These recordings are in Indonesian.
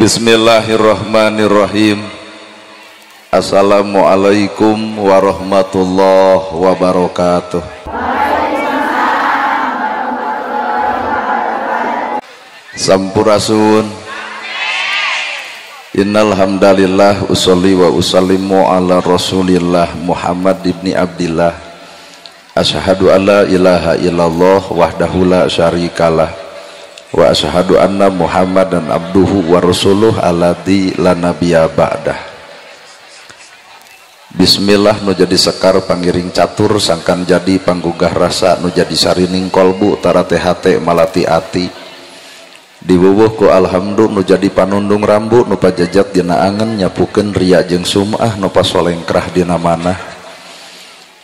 Bismillahirrahmanirrahim. Assalamualaikum warahmatullahi wabarakatuh. Sampurasun. Innal hamdalillah usolli wa usallimu ala Rasulillah Muhammad ibni Abdillah. Asyhadu an la ilaha illallah wahdahu la syarikalah wa asyhadu anna Muhammadan abduhu wa rasuluh alladzi la nabiyya ba'dah. Bismillah nu jadi sekar pangiring catur sangkan jadi panggugah rasa nu jadi sarining kolbu tara teh hate malati ati diwuwuh ku alhamdulillah nu jadi panundung rambu nu pajajat dina angen nyapukeun riya jeung sum'ah nu pasolengkrah dina manah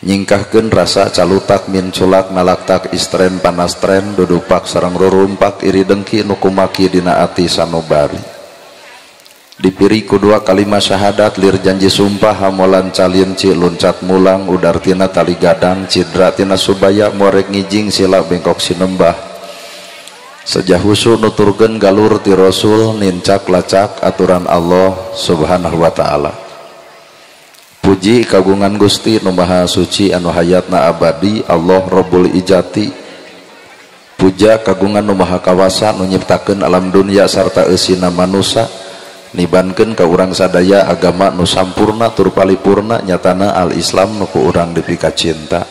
nyingkahkeun rasa calutak min culak nalaktak istren panastren dudupak sareng rurumpak iri dengki nu kumaki dina ati sanubari dipiri kudua kalimat syahadat lir janji sumpah hamolan calien ci luncat mulang udar tina tali gadang cidra tina subaya morek ngijing sila bengkok sinembah sejahusu nuturkeun galur ti rasul nincak lacak aturan Allah subhanahu wa ta'ala. Puji kagungan Gusti nu maha suci anu hayatna abadi Allah Rabbul Ijati. Puja kagungan nu maha kawasa nu nyiptakeun alam dunia sarta eusina manusia nibankeun ka urang sadaya agama nu sampurna tur paripurna nyatana al Islam nu ku urang dipika cinta.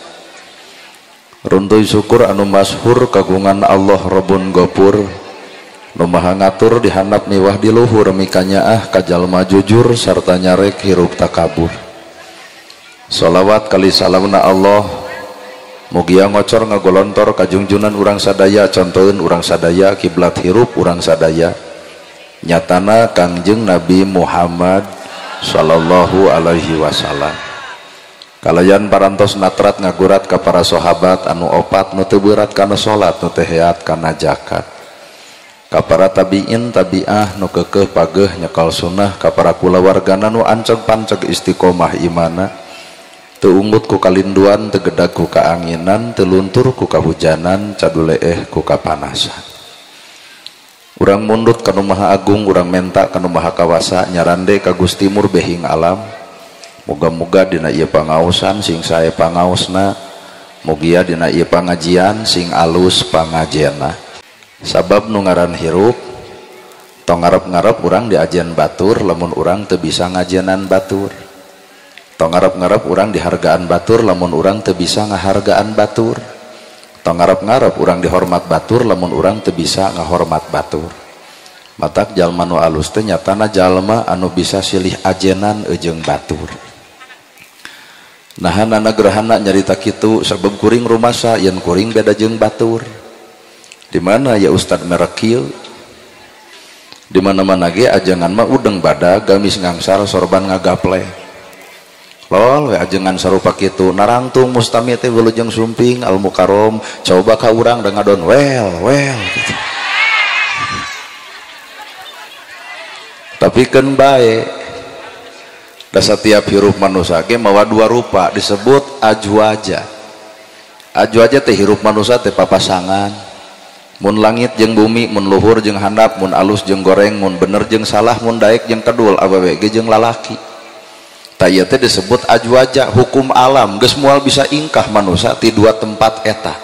Runtuy syukur anu masyhur kagungan Allah Rabbun Ghafur nu maha ngatur dihandap miwah di luhur mikanyaah ka jalma jujur sarta nyarek hirup takabur. Sholawat kali salamna Allah mugia ngocor ngagolontor kajungjunan urang sadaya contoheun urang sadaya kiblat hirup urang sadaya nyatana Kangjeng Nabi Muhammad sallallahu alaihi wasallam. Kalayan parantos natrat ngagurat ka para sahabat anu opat nu teu beurat kana salat nu teu heat kana zakat, ka para tabiin tabiah nu keukeuh pageuh nyekal sunnah, ka para kulawargana nu anceg panceg istiqomah imana teu unggut ku kalinduan teu gedag ku kaanginan teu luntur ku kahujanan caduleeh ku kapanasan. Urang mundut kanu maha agung urang menta kanu maha kawasa nyarande ka Gusti mur behing alam. Moga-moga dina ieu pangaosan sing sae pangaosna mugia dina ieu pangajian sing alus pangajenna. Sabab nu ngaran hirup tong ngarep-ngarep urang diajian batur lamun urang teu bisa ngajenan batur. Tong ngarep-ngarep urang dihargaan batur lamun urang teu bisa ngahargaan batur. Tong ngarep-ngarep urang dihormat batur lamun urang teu bisa ngahormat batur. Matak jalma nu alus teh nyatana jalma anu bisa silih ajenan ejeung batur. Nahanana gerahana nyarita kitu sabab kuring rumasa yen kuring beda jeung batur. Di mana ya Ustad merek kieu? Di mana-mana ge ajengan mah udeng badag gamis ngangsar sorban ngagaple. Lol we ajengan sarupa kitu narangtung mustami teh wilujeng sumping al mukarom coba ka urang da ngadon well gitu. Tapi keun bae da satiap hirup manusia ge mawa dua rupa disebut ajwaja. Ajwaja teh hirup manusia teh papasangan. Mun langit jeung bumi, mun luhur jeung handap, mun alus jeung goreng, mun bener jeung salah, mun daek jeung kedul, awewe ge jeung lalaki. Taya teh disebut ajwaja, hukum alam geus moal bisa ingkah manusia ti dua tempat eta.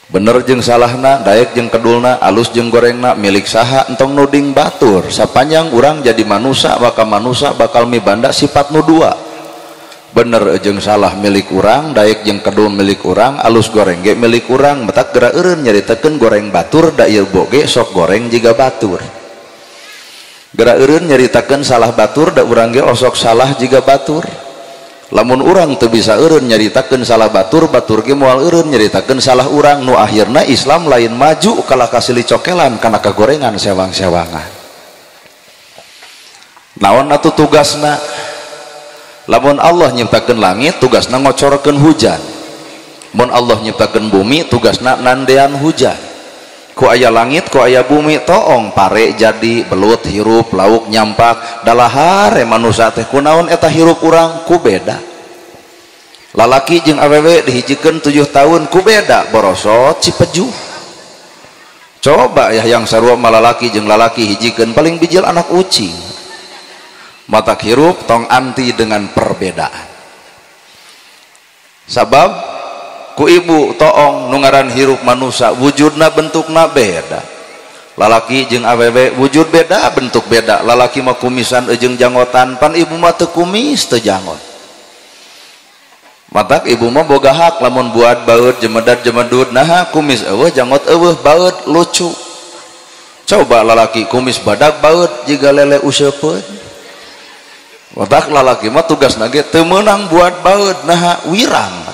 Bener jeung salahna, daek jeung kedulna, alus jeung gorengna milik saha entong nuding batur. Sapanjang urang jadi manusia bakal mibanda sifat nu dua. Bener jeung salah milik urang, daek jeung kedul milik urang, alus goreng ge milik urang. Matak geura eureun nyaritakeun goreng batur da ieu boge sok goreng jiga batur. Geura eureun nyaritakeun salah batur da urang ge osok salah jiga batur. Lamun urang teu bisa eureun nyaritakeun salah batur, batur ge moal eureun nyaritakeun salah urang. Nu akhirna Islam lain maju kalah kasilih cokelan kana kagorengan sewang-sewangan. Naon atuh tugasna? Lamun Allah nyiptakeun langit tugasna ngocorkeun hujan. Mun Allah nyiptakeun bumi tugasna nandean hujan. Ku aya langit ku aya bumi toong pare jadi belut hirup lauk nyampak dalahar manusia teh kunaon eta hirup urang ku beda. Lalaki jeung awewe dihijikeun 7 tahun ku beda borosot cipejuh. coba ya yang sarua malalaki jeung lalaki hijikeun paling bijil anak ucing. Mata hirup tong anti dengan perbedaan. Sabab ku ibu toong nungaran hirup manusia wujudna bentukna beda. Lalaki jeung awewe wujud beda bentuk beda. Lalaki mah kumisan jeung janggotan, pan ibu mah teu kumis teu janggot. Matak ibu mah boga hak lamun buat baut jemedat jemedut nah kumis eueuh janggot eueuh baut lucu. Coba lalaki kumis badak baut jiga lele useupeun. Matak lalaki mah tugas nage teu meunang buat baut nah wirang.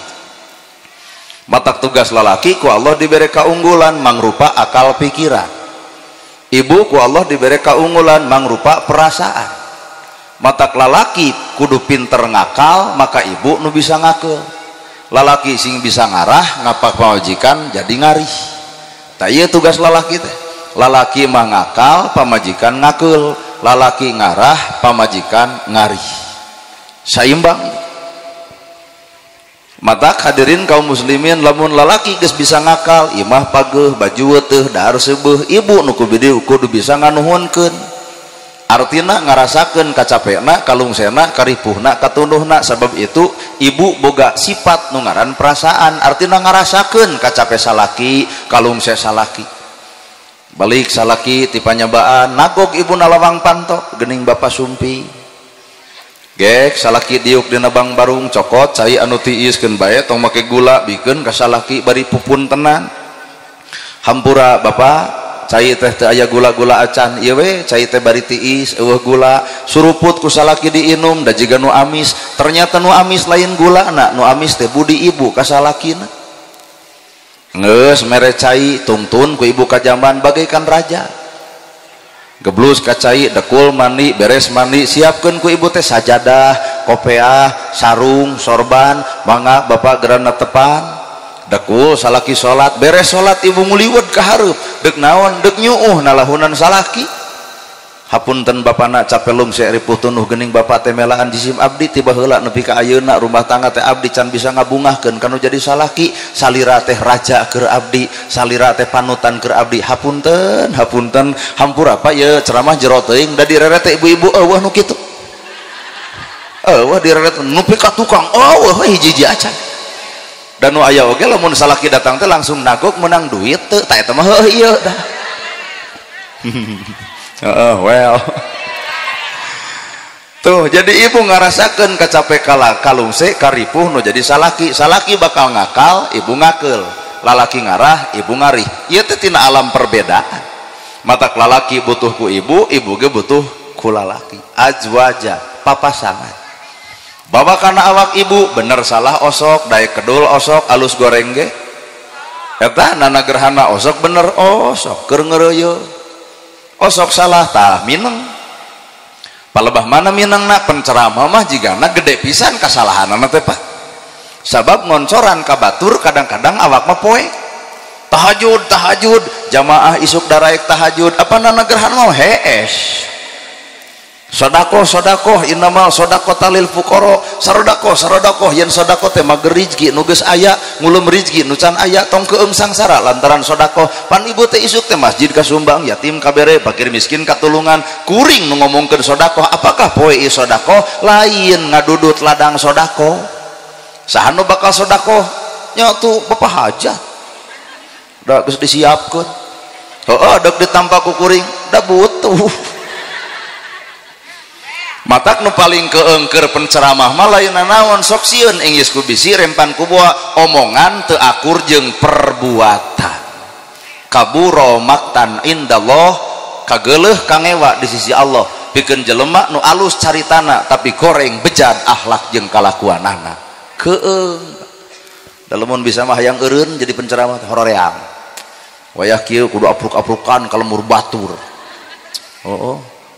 Matak tugas lalaki ku Allah diberi keunggulan mangrupa akal pikiran. Ibu ku Allah diberi keunggulan mangrupa perasaan. Matak lalaki kudu pinter ngakal, maka ibu nu bisa ngakeul. Lalaki sing bisa ngarah ngapak pamajikan jadi ngarih. Tah ieu tugas lalaki teh. Lalaki mah ngakal, pamajikan ngakeul. Lalaki ngarah, pamajikan ngarih. Saimbang. Matak hadirin kaum muslimin, lamun lalaki geus bisa ngakal, imah pageuh, baju teuh, dahar seubeuh, ibu nu kudu bisa nganuhunkeun. Artina ngarasakeun kacapekna, kalungsena, karipuhna, katunduhna. Sebab itu ibu boga sifat nu ngaran perasaan. Artina ngarasakeun kacape salaki, kalungse salaki. Balik salaki ti panyabaan, nagog ibu nalawang pantok geuning bapa sumpi. Gek salaki diuk dina bang barung cokot, cai anu tiiskeun bae tong make gula bikeun ka salaki bari pupun tenan. Hampura bapa cai teh teu aya gula-gula acan ieu we cai teh bari tiis eueuh gula suruput ku salaki diinum da jiga nu amis ternyata nu amis lain gulana nu amis teh budi ibu ka salakina geus mere cai tungtun ku ibu ka jamban bagaikan raja geblus ka cai dekul mandi beres mandi siapkeun ku ibu teh sajadah kopeah sarung sorban mangga bapak gerana tepan dekul salaki salat beres salat ibu nguliwet ka hareup deuk naon deuk nyuuh nalahunan salaki hapunten bapana capelung se ripuh tunuh geuning bapa teh melaan jisim abdi tiba heula nepi ka ayeuna rumah tangga teh abdi can bisa ngabungahkeun kanu jadi salaki salira teh raja keur abdi salira teh panutan keur abdi hapunten hampura apa ye ceramah jero teuing da direret teh ibu-ibu eueuh nu kitu eueuh direret nepi ka tukang eueuh hiji-hiji acan dan nu aya oge lamun salaki datang teh langsung nagok menang duit teu tah eta mah heuh ieu dah. Well. Tuh jadi ibu ngarasakeun kacape kalungse karipuh nu jadi salaki bakal ngakal ibu ngakeul lalaki ngarah ibu ngarih ieu teh tina alam perbedaan. Matak lalaki butuh ku ibu ge butuh ku lalaki azwaja papasangan. Bawa karena awak ibu bener salah osok daek kedul osok alus goreng ge eta nana gerhana osok bener osok keur ngeureuyeuh osok salah tah mineng palebah mana minengna penceramah mah jigana gede pisan kasalahanna teh Pak sabab ngoncoran ka batur kadang-kadang awak mah poe tahajud jamaah isuk daraek tahajud apa nana gerhana mah hees sodakoh innamal sodakotalil fuqara sarodakoh yen sodakoh teh mager rizki nu geus aya ngulum rizki nu can aya tong keum sangsara lantaran sodakoh pan ibu teh isuk teh masjid kasumbang yatim kabere fakir miskin katulungan kuring nu ngomongkeun sodakoh apakah poe ieu sodakoh lain ngadudut ladang sodakoh saha nu bakal sodakoh nya tuh bapak hajat da geus disiapkeun heueuh dek ditampa ku kuring da butuh. Matak nu paling keengker penceramah mah lain naon sok sieun enggeus ku bisi rempan ku boa omongan teu akur jeung perbuatan kaburo maktan indallah kageuleuh kangewa di sisi Allah pikeun jelema nu alus caritana tapi goreng bejat akhlak jeung kalakuanana keung da lamun bisa mah hayang eureun jadi penceramah hororeang wayah kieu kudu apluk-aplukan kalemur batur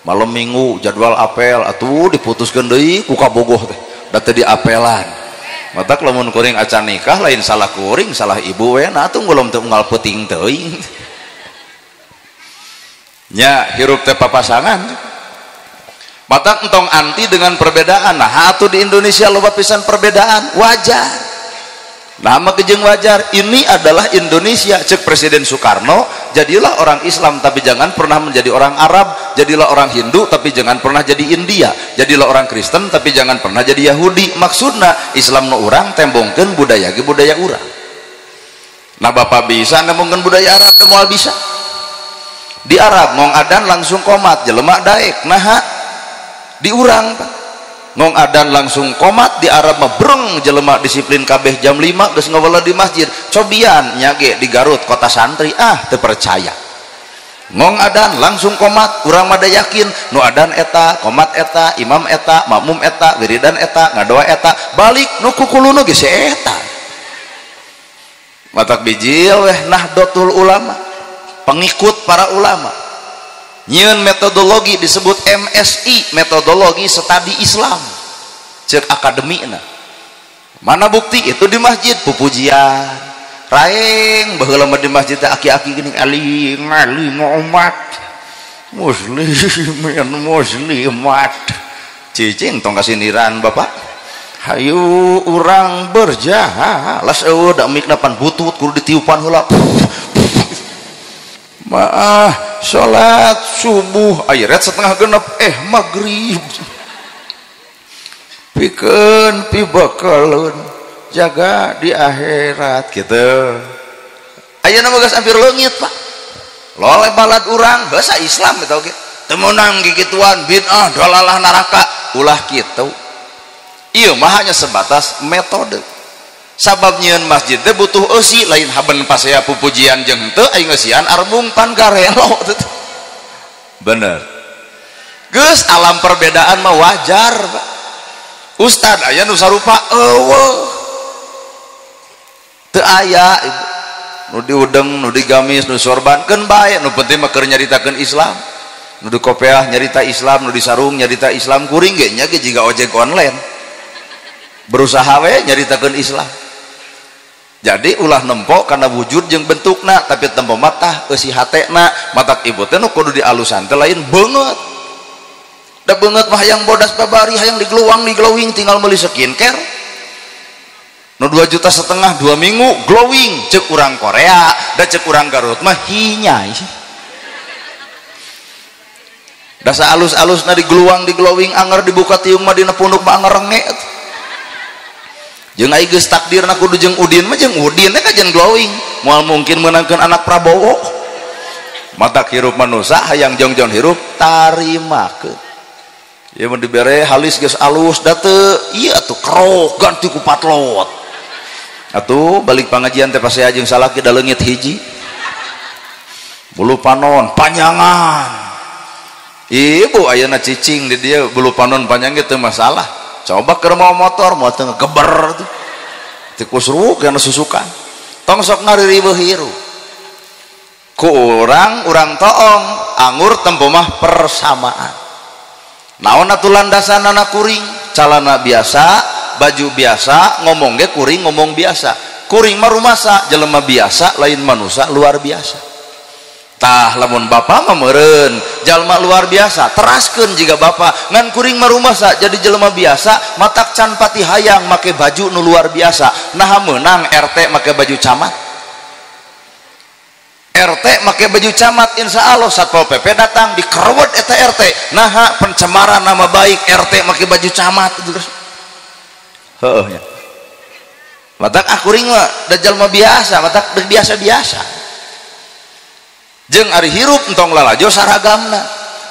malam minggu jadwal apel atuh diputuskeun deui ku kabogoh teh da teu diapelan matak lamun kuring acan nikah lain salah kuring salah ibu we na atuh ngulum teu unggal peuting teuing nya hirup teh papasangan matak entong anti dengan perbedaan nah atuh di Indonesia loba pisan perbedaan wajar nama kejeng wajar. Ini adalah Indonesia, cek Presiden Soekarno, jadilah orang Islam tapi jangan pernah menjadi orang Arab, jadilah orang Hindu tapi jangan pernah jadi India, jadilah orang Kristen tapi jangan pernah jadi Yahudi. Maksudna Islam no orang tembongkeun budaya ge budaya urang. Nah bapak bisa nembongkeun budaya Arab teu moal bisa. Di Arab ngong adan langsung komat jelema daek, nah di urang ngong adan langsung komat. Di Arab mah breng jelema disiplin kabeh jam 5 geus ngawala di masjid. Cobian nyage di Garut kota santri teu percaya. Ngong adan langsung komat, urang mah da yakin nu adan eta, komat eta, imam eta, makmum eta, wiridan eta, ngadoa eta, balik nu kukuluna ge si eta. Matak bijil weh Nahdlatul Ulama, pengikut para ulama. Nyieun metodologi disebut MSI, metodologi studi Islam, cek akademina. Mana bukti itu di masjid pupujian raeng baheula mah di masjid aki-aki geuning aling umat muslimin muslimat cicing tong kasiniran bapak hayu urang berjalan eueuh da mikna pan butut kudu ditiupan heula. Maah salat subuh ayat setengah genep maghrib pikeun pibakaleun jaga di akhirat gitu. Ayeuna mah geus hampir leungit Pak, loleh balad urang bahasa Islam eta oge teu meunang gigituan bid'ah dalalah neraka ulah kitu. Ieu mah hanya sebatas metode. Sabab nyieun masjid teh butuh eusi lain haben pasea pupujian jeung teu aing eusian arbung pan garelo. Bener geus alam perbedaan mah wajar Pak. Ustad aya nu sarupa eueuh teu aya nu diudeng nu digamis nu sorbankeun bae, nu penting mah keur nyaritakeun Islam. Nu di kopiah nyarita Islam, nu di sarung nyarita Islam, kuring ge nya ge jiga ojek online berusaha we nyaritakeun Islam. Jadi ulah nempok karena wujud jeung bentukna, tapi tempo matah eusi hatena. Matak ibu teh nu kudu dialusan teh lain beungeut. Da beungeut mah hayang bodas babari, hayang digluwang diglowing tinggal meuli skincare. Nu 2,5 juta 2 minggu glowing cek urang Korea, da cek urang Garut mah hinyai. Da saalus-alusna digluwang diglowing anger dibuka tiung mah dina punduk mah anger renge. Jeung aing geus takdirna kudu jeung Udin mah jeung Udin teh kajen glowing moal mungkin meunangkeun anak Prabowo. Matak hirup manusia hayang jongjon hirup tarimakeun. Ieu mun dibere halis geus alus da teu ieu atuh kerok ganti ku patlot. Atuh balik pangajian teh pasea jeung salaki da leungit hiji. Bulu panon panjangan. Ibu ayeuna cicing di dieu bulu panon panjang teu masalah. Coba keur mau motor mau teu geber tuh tikus ruuk kana susukan tong sok ngaririweuh hirup ku urang toong anggur tempo mah persamaan. Naon atuh landasanana kuring calana biasa baju biasa ngomong ge kuring ngomong biasa. Kuring mah rumasa jelema biasa lain manusia luar biasa. Tah lamun bapak mah meureun jalma luar biasa teraskeun jiga bapak ngan kuring mah rumasa jadi jelema biasa matak can pati hayang make baju nu luar biasa. Nah meunang RT make baju camat, RT make baju camat insya Allah Satpol PP datang dikerewet eta RT nah pencemaran nama baik RT make baju camat terus heuh nya matak akuring mah da jalma biasa matak biasa-biasa. Jeung ari hirup entong lalajo saragamna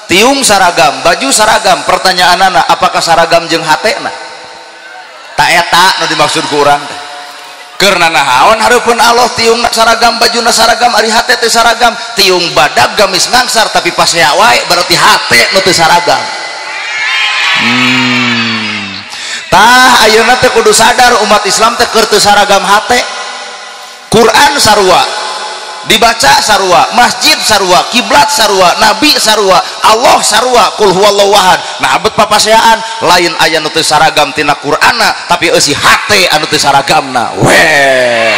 tiung saragam baju saragam pertanyaanana apakah saragam jeung hatena tak eta nu dimaksud ku urang teh keur nanahaon hareupeun Allah tiung saragam bajuna saragam ari hate teh saragam tiung badag gamis ngangsar tapi pasea wae berarti hate nu teu saragam. Tah ayeuna teh kudu sadar umat Islam teh keur teu saragam hate. Quran sarua dibaca sarua, masjid sarua, kiblat sarua, nabi sarua, Allah sarua, kul huwallahu ahad. Nah abet papaseaan lain aya nu teu saragam tina Qur'anna tapi eusi hate anu teu saragamna. Weh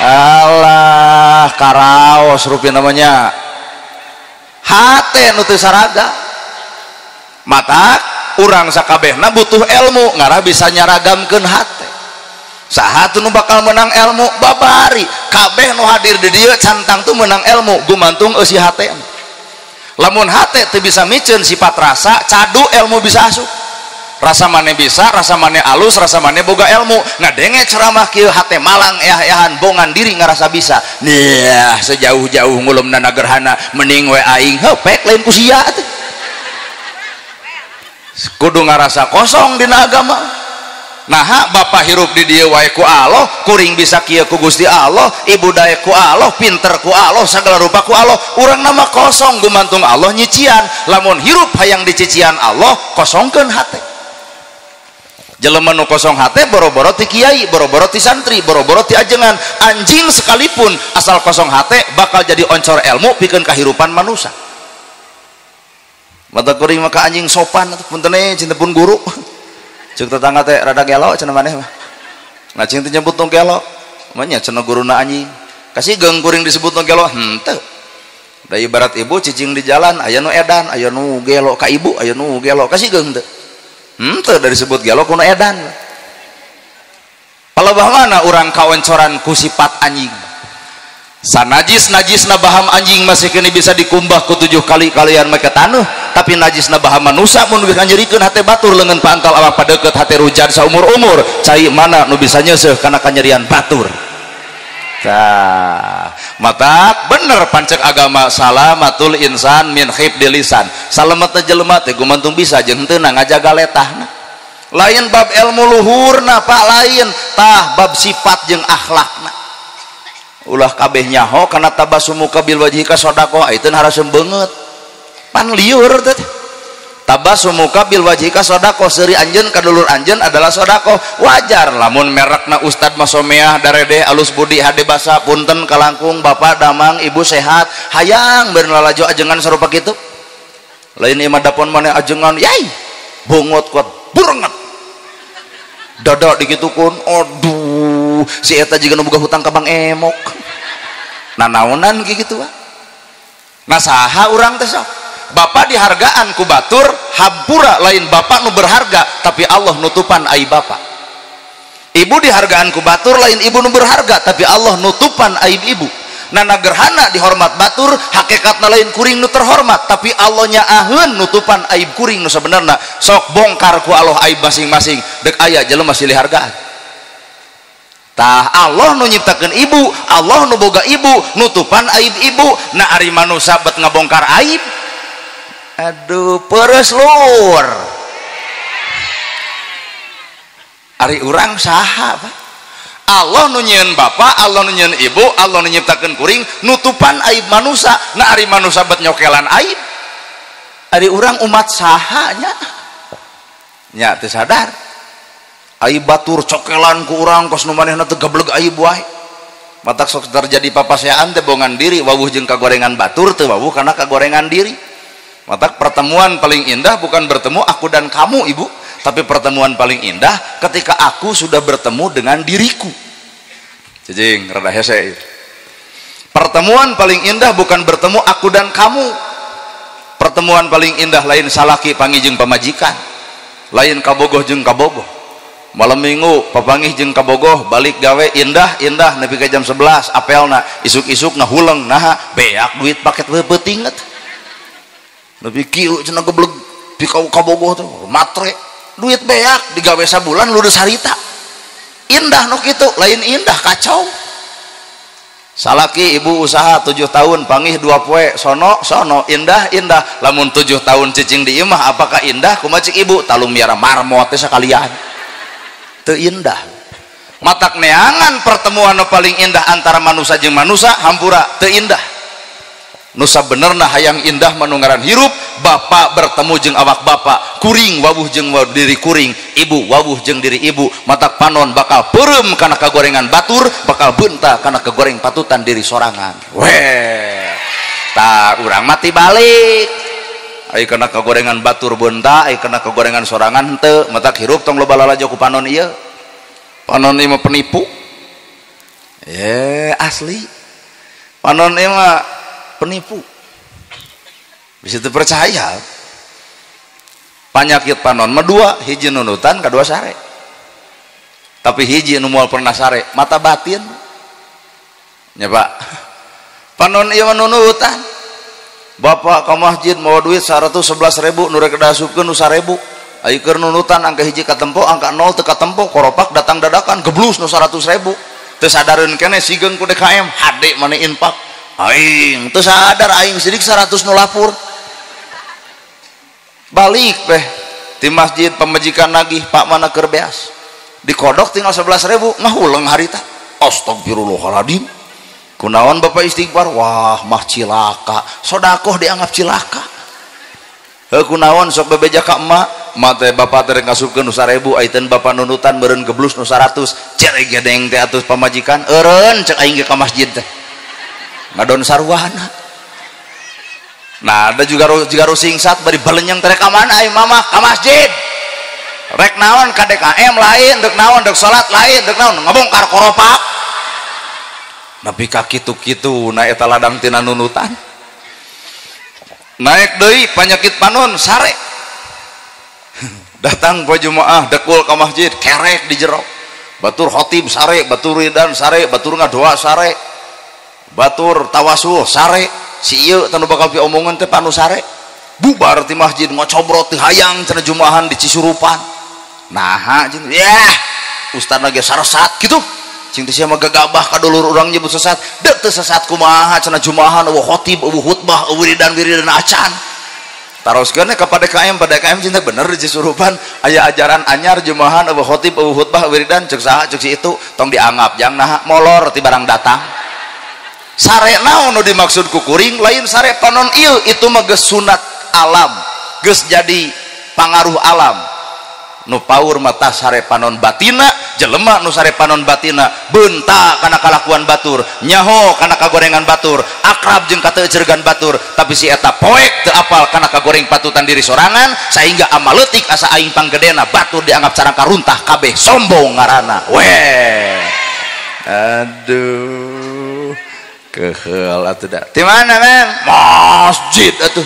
alah karaos rupi namanya hate anu teu saragam. Mata urang sakabehna butuh ilmu ngarah bisa nyaragamkeun hate. saha tuh nu bakal menang ilmu babari kabeh nu hadir di dieu cantang tuh menang ilmu gumantung eusi hate. Lamun hate teu bisa miceun sifat rasa cadu ilmu bisa asup. Rasa maneh bisa, rasa maneh alus, rasa maneh boga ilmu. Ngadenge ceramah kieu hate malang eah-eahan bongan diri ngarasa bisa. Nah, sejauh-jauh ngulumna nagerhana mending we aing hepek lain ku sia teh. Kudu ngarasa kosong dina agama. Nah, bapak hirup di dieu wae ku Allah, kuring bisa kieu ku Gusti Allah, ibu dae ku Allah, pinter ku Allah, sagala rupa ku Allah. Urang nama kosong gumantung Allah nyician. Lamun hirup hayang dicician Allah, kosongkeun hate. Jelema nu kosong hate boro-boro ti kiai, boro-boro ti santri, boro-boro ti ajengan. Anjing sekalipun asal kosong hate bakal jadi oncor ilmu pikeun kahirupan manusia. Mata kuring maka anjing sopan puntenna cinta pun guru. Cuk tetangga teh rada gelo cenah maneh mah. Ngacing teh nyebut tong gelo. Manya cenah guruna anjing. Kasih geung kuring disebut tong gelo henteu. Da ibarat ibu cicing di jalan aya nu edan, aya nu gelo ka ibu, aya nu gelo kasih geung teu. Henteu dari sebut gelo kuno edan. Palebah mana urang kaoncoran ku sifat anjing. Sanajis-najisna baham anjing masih kini bisa dikumbah ku 7 kali kalian make tanuh, tapi najisna baham manusia mun bisa nyerikeun hate batur leungeun pantal awak padeukeut hate rujan saumur-umur cai mana nu bisa nyeuseuh kana kanyerian batur. Tah, mata bener pancek agama salamatul insan min khifdil lisan. Salamet teh jelema teh gumantung bisa jeung henteu ngajaga letahna. Lain bab ilmu luhurna Pak, lain tah bab sifat jeung akhlakna. Ulah kabeh nyaho kana tabasumuka bil wajhika sedekah itu hareuseum beungeut pan liur teh. Tabasumuka bil wajhika sedekah seuri anjeun ka dulur anjeun adalah sedekah. Wajar lamun merekna Ustad Masomeah darede alus budi hade basa punten kalangkung bapak damang ibu sehat hayang beureun lalajo ajengan sarupa kitu. Lain ieu mah dapon maneh ajengan yai bongot kuat burenget dada digitukeun aduh si eta jiga nu boga hutang ka Bang Emok nanaonan kitu wah. Nah saha urang teh sok bapak dihargaan ku batur hampura lain bapak nu berharga tapi Allah nutupan aib bapak. Ibu dihargaan ku batur lain ibu nu berharga tapi Allah nutupan aib ibu. Nana gerhana dihormat batur hakikatna lain kuring nu terhormat tapi Allah nyaaheun nutupan aib kuring nu sabenerna. Sok bongkar ku Allah aib masing-masing dek aya jelema silih hargaan. Tah Allah nu nyiptakeun ibu, Allah nu boga ibu, nutupan aib ibu. Na ari manusia bet ngabongkar aib. Aduh peres lur. Ari urang saha Pak? Allah nu nyieun bapak, Allah nu nyieun ibu, Allah nu nyiptakeun kuring nutupan aib manusia. Na ari manusia bet nyokelan aib. Ari urang umat saha nya? Nya teu sadar. Aib batur cokelan ku urang kos nu manehna teu gebleg aib wae. Matak sok terjadi papaseaan teh bongan diri wawuh jeung kagorengan batur teu wawuh kana kagorengan diri. Matak pertemuan paling indah bukan bertemu aku dan kamu ibu, tapi pertemuan paling indah ketika aku sudah bertemu dengan diriku. Cicing rada hese. Pertemuan paling indah bukan bertemu aku dan kamu. Pertemuan paling indah lain salaki panggih jeung pamajikan, lain kabogoh jeung kabogoh. Malam minggu papangih jeung kabogoh balik gawe indah-indah nepi ka jam 11 apelna isuk-isuk ngahuleng naha beak duit paket peuting nepi kieu cenah gebleg di kabogoh tuh matre duit beak digawe sabulan ludes harita indah nu kitu lain indah kacau. Salaki ibu usaha 7 tahun panggih 2 poe sono indah lamun 7 tahun cicing di imah apakah indah kumaha cik ibu talung miara marmot teh sakalian teu indah. Matak neangan pertemuan paling indah antara manusia jeung manusia hampura teu indah. Nusa benerna hayang indah manunggaran hirup bapak bertemu jeung awak bapak, kuring wawuh jeung diri kuring, ibu wawuh jeung diri ibu. Matak panon bakal peureum kana kagorengan batur, bakal beunta kana kagoreng patutan diri sorangan. Weh tah urang mati balik ai kana kagorengan batur beunta ai kana kagorengan sorangan henteu. Matak hirup tong loba lalajo ku panon ieu. Panon ieu mah penipu asli. Panon ieu mah penipu bisa terpercaya. Penyakit panon mah 2, hiji nunutan, kedua sare. tapi hiji nu moal pernah sare mata batin nya Pak panon ieu nunutan bapak ke masjid mau duit 111.000 nu rek dasupkeun nu 1.000 ayo keur nunutan angka hiji katempo angka 0 teu katempo koropak datang dadakan geblus nu 100.000 teu sadareun keneh sigeung ku DKM hade mane infak aing teu sadar aing sidik 100 nu lapur balik teh di masjid pemajikan nagih Pak mana keur beas dikodok tinggal 11.000 ngahuleng harita astagfirullahaladzim kunaon Bapak istighfar wah mah cilaka sodakoh dianggap cilaka kunaon sok bebeja ka emak mate Bapak teh ngasupkeun nu 1.000 ayeuna Bapak nunutan meureun geblus nu 100 cereg gedeng teh atuh pamajikan eureun cek aing ge ka masjid teh ngadon sarwana nah ada juga rusingsat bari balenyang teh ka mana aing mama ka masjid rek naon ka DKM lain dek naon dek salat lain dek naon ngabongkar koropak napi ka kitu-kitu na eta ladang tina nunutan naik deui panyakit panon sare datang poe Jumaah dekul ka masjid kerek di jero batur khotib sare batur ridan sare batur ngadoa sare batur tawasul sare si ieu tanu bakal piomongan teh panu sare bubar ti masjid ngocobrot teh hayang cenah Jumaahan di Cisurupan nah jeung yah ustadna ge saresat kitu cing teh sia mah gagabah ka dulur urang nyebut sesat deuk teu sesat kumaha cenah Jumaahan eueuh khotib eueuh khutbah eueuh wiridan acan taroskeun ka DKM cinta bener di Cisurupan aya ajaran anyar Jumaahan eueuh khotib eueuh khutbah wiridan ceuk saha ceuk si itu tong dianggap jang naha molor ti barang datang sare naon nu dimaksud ku kuring lain sare panon ieu itu mah geus sunat alam geus jadi pangaruh alam nu paur mata sare panon batina jelema nu sare panon batina beunta kana kalakuan batur nyaho kana kagorengan batur akrab jeung kateuceurgan batur tapi si eta poek teu apal kana kagoreng patutan diri sorangan sehingga amal leutik asa aing panggedena batur dianggap carangka runtah kabeh sombong ngaranna weh aduh keheul atuh da ti mana men masjid atuh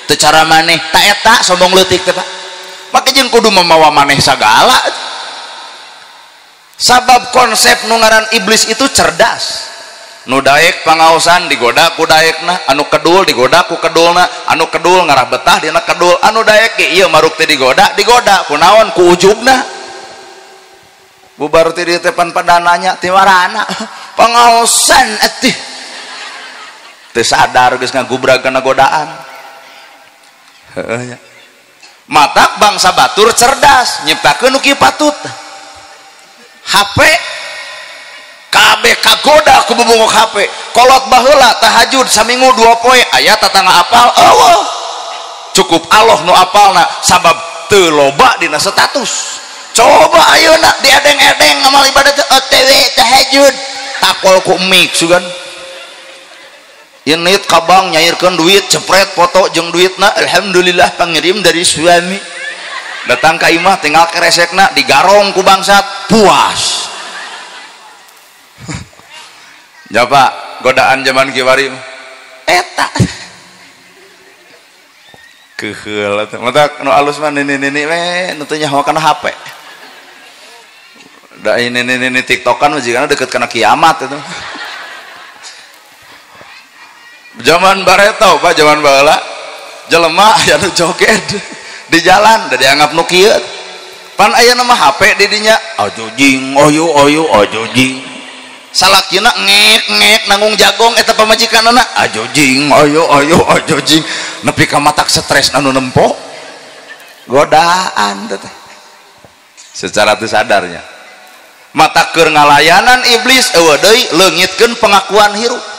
teu cara maneh ta eta sombong leutik teh Pak maka jeung kudu memawa maneh sagala sabab konsep nu ngaran iblis itu cerdas nu daek pangaosan digoda ku daekna anu kedul digoda ku kedulna anu kedul ngarah betah dina kedul anu daek ge ieu maruk teh digoda kunaon ku ujubna bubar ti dieu teh pan padananya ti warana pangaosan atuh teu sadar geus ngagubrag kana godaan heuh matak bangsa batur cerdas nyiptakeun nu kieu patut HP kabeh kagoda ku bubunguk HP kolot baheula tahajud saminggu 2 poe aya tatangga apal eueuh cukup Allah nu apalna sabab teu loba dina status coba ayeuna diedeng-edeng ngamal ibadah OTW tahajud takol ku mik sugan init kabang nyairkan duit cepret foto jeung duitna alhamdulillah pangirim dari suami datang ka imah tinggal keresekna digarong ku bangsat puas ya Pak godaan zaman kiwari eta keheul atuh mata nu alus mah nini-nini we nu teu nyaho kana HP da nini-nini tiktokan mah jigana deukeut kana kiamat itu zaman bareto Pak zaman baheula jelema aya nu joget di jalan da dianggap nu kieu pan aya nama HP di dinya ajojing oyo ajojing salakina ngek nanggung jagong eta pamajikanana ajojing oyo ajojing nepi ka matak stres anu nempo godaan teh secara teu sadarnya mata keur ngalayanan iblis eueuh deui leungitkeun pengakuan hirup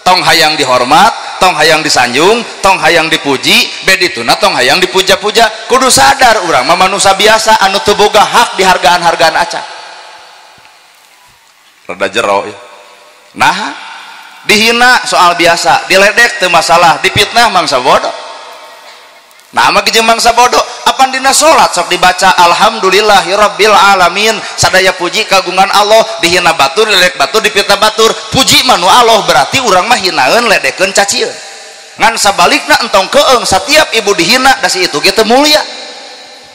tong hayang dihormat tong hayang disanjung tong hayang dipuji bedituna tong hayang dipuja-puja kudu sadar urang mah manusia biasa anu teu boga hak di hargaan-hargaan acak rada jero ya nah dihina soal biasa diledek teu masalah dipitnah mangsa bodoh nah mah jeung mangsa bodoh apan dina salat sok dibaca alhamdulillahirabbil alamin sadaya puji kagungan Allah dihina batur ledek batur dipitnah batur puji manu Allah berarti urang mah hinaeun ledekeun cacieun ngan sabalikna entong keung setiap ibu dihina da si itu ge teu mulia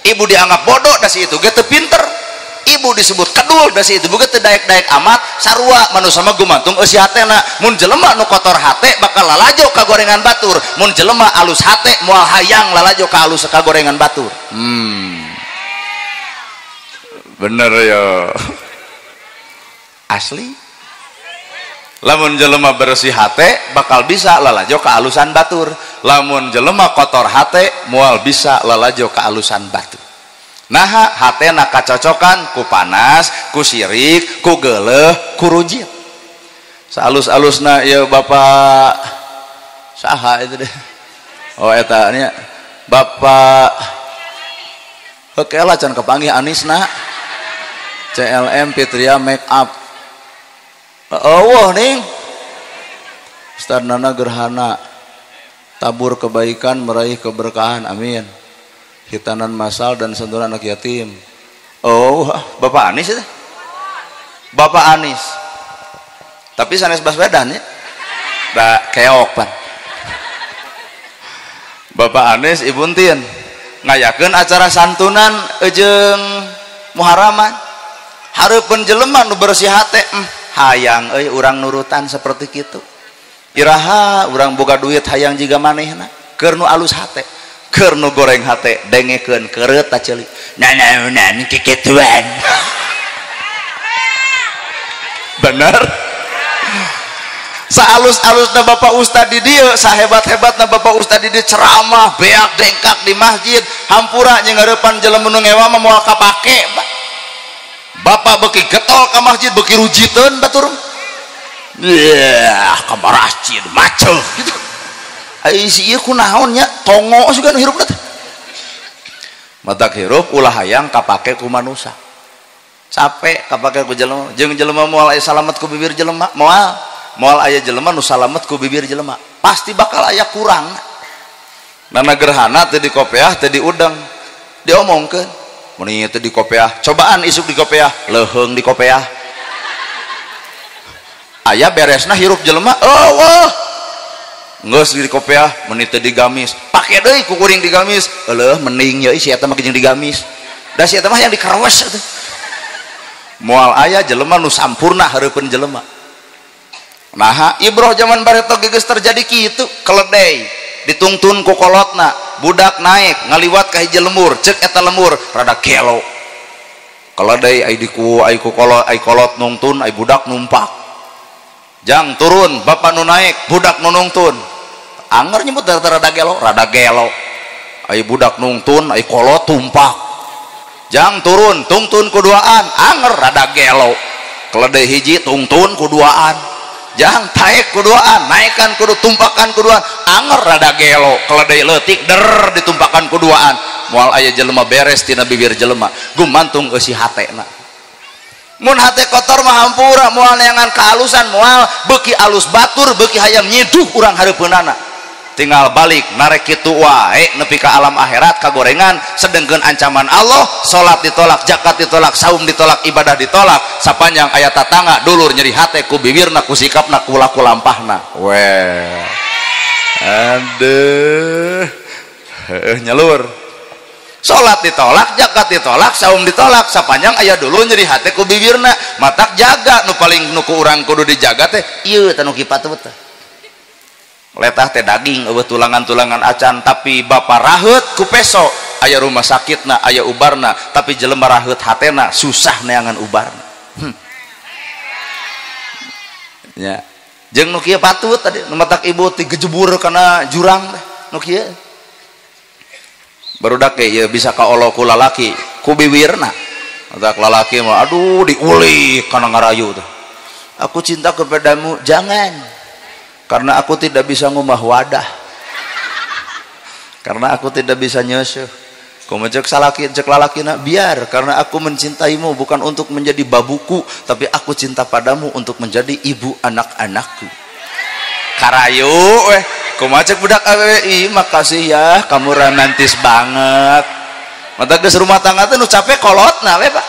ibu dianggap bodoh da si itu ge teu pinter ibu disebut kedul da si itu begitu daek-daek amat sarua manusia mah gumantung eusi hatena mun jelema nu kotor hate bakal lalajo ka gorengan batur mun jelema alus hate moal hayang lalajo ka alus ka gorengan batur. Bener ya asli. Lamun jelema bersih hate bakal bisa lalajo ka alusan batur, lamun jelema kotor hate moal bisa lalajo ka alusan batur. Nah hatena kacocokan ku panas, ku sirik, ku geuleuh, ku rujit. Saalus-alusna ieu Bapak saha itu deh. Oh eta nya Bapak heukeulah can kepanggih Anisna. CLM Fitria Make Up. Ning Stadnana gerhana tabur kebaikan meraih keberkahan amin hitanan masal dan santunan anak yatim. Bapak Anis itu Bapak Anis tapi sanes Baswedan ya da keok pan. Bapak Anis Ibu Entin ngayakeun acara santunan jeung muharaman hareupeun jelema nu bersih hate hayang urang nurutan seperti gitu iraha urang boga duit hayang jiga manehna keur nu alus hate keur nu goreng hate dengekeun keureut ta ceuli nanaonan kikituan. Bener saalus-alusna Bapak Ustad di dieu sahebat-hebatna Bapak Ustad di dieu ceramah beak dengkak di masjid hampura nyengareupan jelema nu ngewa mah moal kapake. Bapak beki getol ke masjid beki rujiteun batur kamar masjid macul gitu ai si ieu kunaon nya tongo juga nu hirupna teh matak hirup ulah hayang kapake ku manusia capek kapake ku jelema jeung jelema moal aya salamet ku bibir jelema moal aya jelema nu salamet ku bibir jelema pasti bakal aya kurang nana gerhana teh di kopiah teh di udang diomongkeun meni teh di kopiah cobaan isuk di kopiah leheung di kopiah aya beresna hirup jelema geus di kopiah meni teh digamis pake deui ku kuring digamis eueuh mending ye si eta mah jeung digamis da si eta mah yang dikarewes teh moal aya jelema nu sampurna hareupeun jelema nah ibroh zaman bareto geus terjadi kitu keledai ditungtun ku kolotna budak naik ngaliwat ka hiji lemur cek eta lemur rada gelo keledai ai diku ai ku kolot nungtun ai budak numpak jang turun bapak nu naik budak nu nungtun anger nyebut rada gelo ai budak nungtun ai kolot tumpak jang turun tungtun kuduaan anger rada gelo keledai hiji tungtun kuduaan jang taek kuduaan naikkan kudu tumpakan kuduaan anger rada gelo keledai leutik der ditumpakan kuduaan moal aya jelema beres tina bibir jelema gumantung eusi hatena mun hate kotor mah hampura moal neangan kaalusan moal beuki alus batur beuki hayang nyiduh urang hareupeunana tinggal balik narek kitu wae nepi ka alam akhirat kagorengan sedengkeun ancaman Allah salat ditolak zakat ditolak saum ditolak ibadah ditolak sapanjang aya tatangga dulur nyeri hate ku bibirna ku sikapna ku laku lampahna weh aduh nyalur salat ditolak zakat ditolak saum ditolak sapanjang aya dulu nyeri hate ku bibirna matak jaga nu paling nu ku urang kudu dijaga teh ieu teh nu kipatut teh letah teh daging eueuh tulangan-tulangan acan tapi bapa raheut ku peso aya rumah sakitna aya ubarna tapi jelema raheut hatena susah neangan ubarna nya jeung nu kieu patut tadi nu matak ibu digejebur kana jurang teh nu kieu barudak ge ieu bisa kaolo ku lalaki ku bibirna matak lalaki mah aduh diulik kana ngarayu teh aku cinta kepadamu jangan karena aku tidak bisa ngumah wadah karena aku tidak bisa nyeusuh kumaha cek lalakina biar karena aku mencintaimu bukan untuk menjadi babuku tapi aku cinta padamu untuk menjadi ibu anak-anakku karayu kumaha cek budak awewe makasih ya kamu romantis banget mata geus rumah tangga teh nu capek kolotna we Pak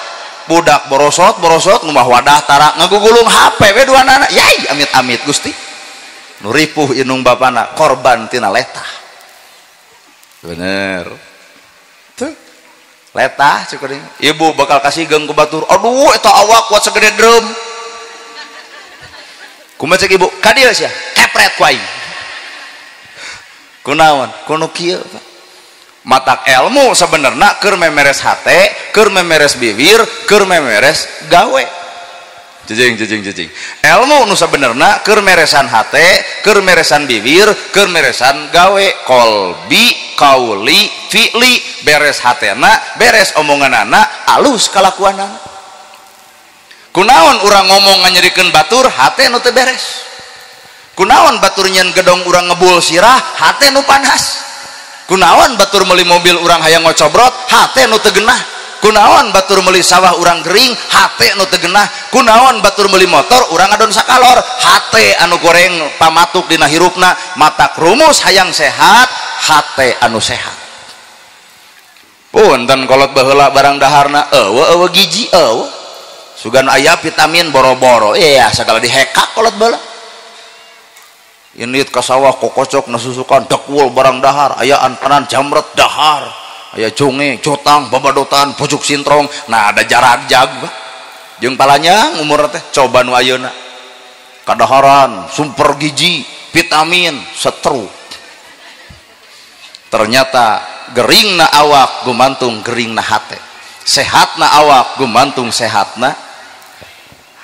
budak borosot ngumah wadah tara ngagugulung HP we duanana yai amit-amit Gusti nu ripuh inung bapana korban tina letah bener tuh letah cekuring ibu bakal kasih geng ku batur aduh eta awak kuat segede drum kumaha cek ibu ka dieu sia kepret ku aing kunaon kuno kieu matak ilmu sebenarnya keur memeres hate keur memeres bibir keur memeres gawe jejing ilmu nu sebenarnya keur meresan hate keur meresan bibir keur meresan gawe kolbi kauli fi'li beres hatena beres omonganana alus kalakuanana kunaon urang ngomong nganyerikeun batur hate nu teu beres kunaon batur nyen gedong urang ngebul sirah hate nu panas kunaon batur meuli mobil urang hayang ngocobrot hate nu teu genah kunaon batur meuli sawah urang gering hate nu teu genah kunaon batur meuli motor urang adon sakalor hate anu goreng pamatuk dina hirupna matak rumus hayang sehat hate anu sehat punten kolot baheula barang daharna eueuh giji eueuh sugan aya vitamin boro-boro iya sagala dihekak kolot baheula ini ka sawah kokocok nasusukan dekwul barang dahar aya antanan jamret dahar aya conge cotang babadotan pucuk sintrong nah ada jarak jag jeung palanya umur teh coba nu ayeuna kadaharan sumper gizi vitamin setru ternyata geringna awak gumantung geringna hate sehatna awak gumantung sehatna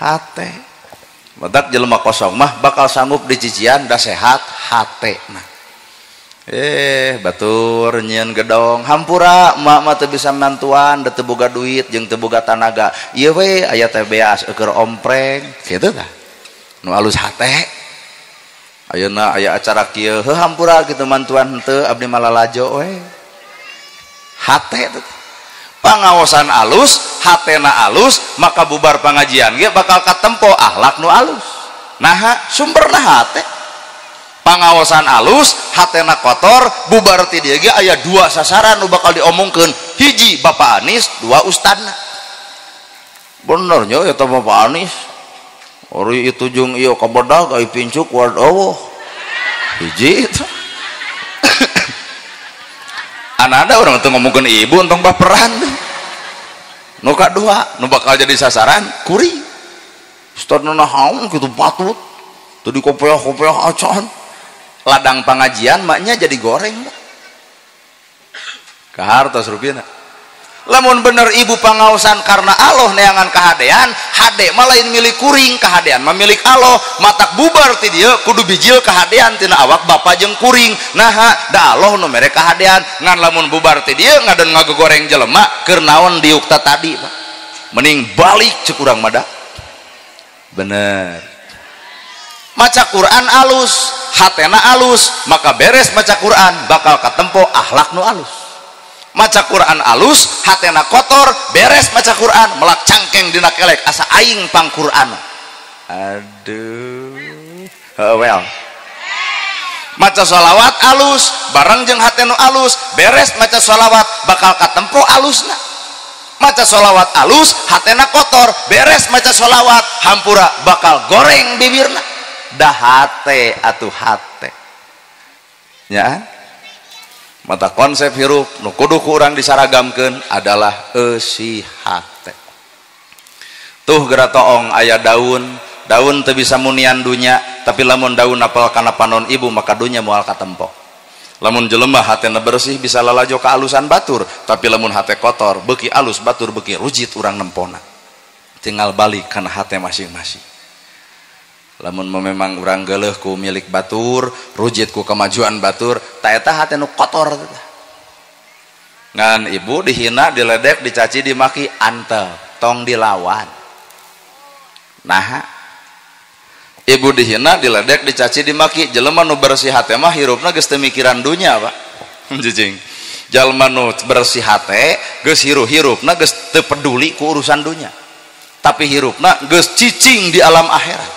hate badak jelema kosong mah bakal sanggup dicician da sehat hatena batur nyeun gedong hampura emak mah teu bisa mantuan da teu boga duit jeung teu boga tanaga ieu we aya teh beas keur ompreng kitu tah nu alus hate ayeuna aya acara kieu heuh hampura kitu mantuan henteu abdi malalajo we hate teh pangaosan alus hatena alus maka bubar pangajian ge bakal katempo akhlak nu alus naha sumberna hate pangaosan alus hatena kotor bubar ti dieu ge aya dua sasaran nu bakal diomongkeun hiji Bapak Anis dua ustadna bener nya eta Bapak Anis ori itu jeung ieu kabedag ai pincuk ward Allah hiji itu ananda urang teu ngomongkeun ibu entong baperan nu kadua nu bakal jadi sasaran kuring ustadna nahaun kitu patut teu dikopeah-kopeah acan ladang pengajian maknya jadi goreng kahartos rupiahna lamun bener ibu pangaosan karena Allah neangan kahadean hade mah lain milik kuring kahadean mah milik Allah matak bubar ti dieu kudu bijil kahadean tina awak bapa jeung kuring naha da Allah nu mere kahadean ngan lamun bubar ti dieu ngadon ngagegoreng jelema keur naon diukta tadi Pak mending balik ceuk urang mah da bener maca Quran alus hatena alus maka beres maca Quran bakal katempo akhlak nu alus maca Quran alus hatena kotor beres maca Quran melak cangkeng dina kelek asa aing pang Quran aduh well maca sholawat alus bareng jeung hatena alus beres maca sholawat bakal katempo alusna maca sholawat alus hatena kotor beres maca sholawat hampura bakal goreng bibirna dah hate atuh hate ya mata konsep hirup nu kudu ku urang disaragamkeun adalah eusi hate tuh geura toong aya daun teu bisa munian dunya tapi lamun daun apal kana panon ibu maka dunya moal katempo lamun jelema hatena bersih bisa lalajo ka alusan batur tapi lamun hate kotor beuki alus batur beuki rujit urang nempona tinggal balik kana hate masing-masing lamun memang urang geuleuh ku milik batur rujit ku kemajuan batur ta eta hate nu kotor ngan ibu dihina diledek dicaci dimaki antel tong dilawan nah ibu dihina diledek dicaci dimaki jelema nu bersih hate mah hirupna geus teu mikiran dunya Pak jijing jalma nu bersih hate geus hirupna geus teu peduli ku urusan dunya tapi hirupna geus cicing di alam akhirat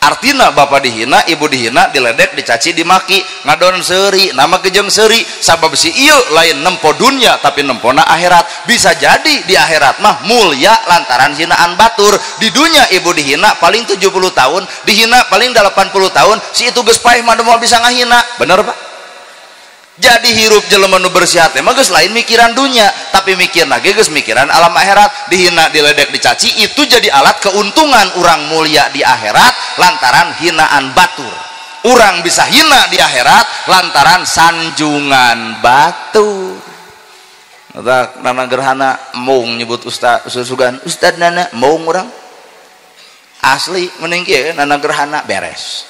artina bapak dihina ibu dihina diledek dicaci dimaki ngadon seuri nama kejeng seuri sabab si ieu lain nempo dunya tapi nempona akhirat bisa jadi di akhirat mah mulia lantaran hinaan batur di dunya ibu dihina paling 70 tahun dihina paling 80 tahun si itu geus paeh mah moal bisa ngahina bener Pak Jadi hirup jelema nu bersih teh mah geus lain mikiran dunia, tapi mikir lagi geus mikiran alam akhirat. Dihina, diledek, dicaci, itu jadi alat keuntungan orang mulia di akhirat lantaran hinaan batur. Orang bisa hina di akhirat lantaran sanjungan batur. Nana gerhana mung nyebut ustad susugan ustad nana mung orang asli mending kieu nana gerhana beres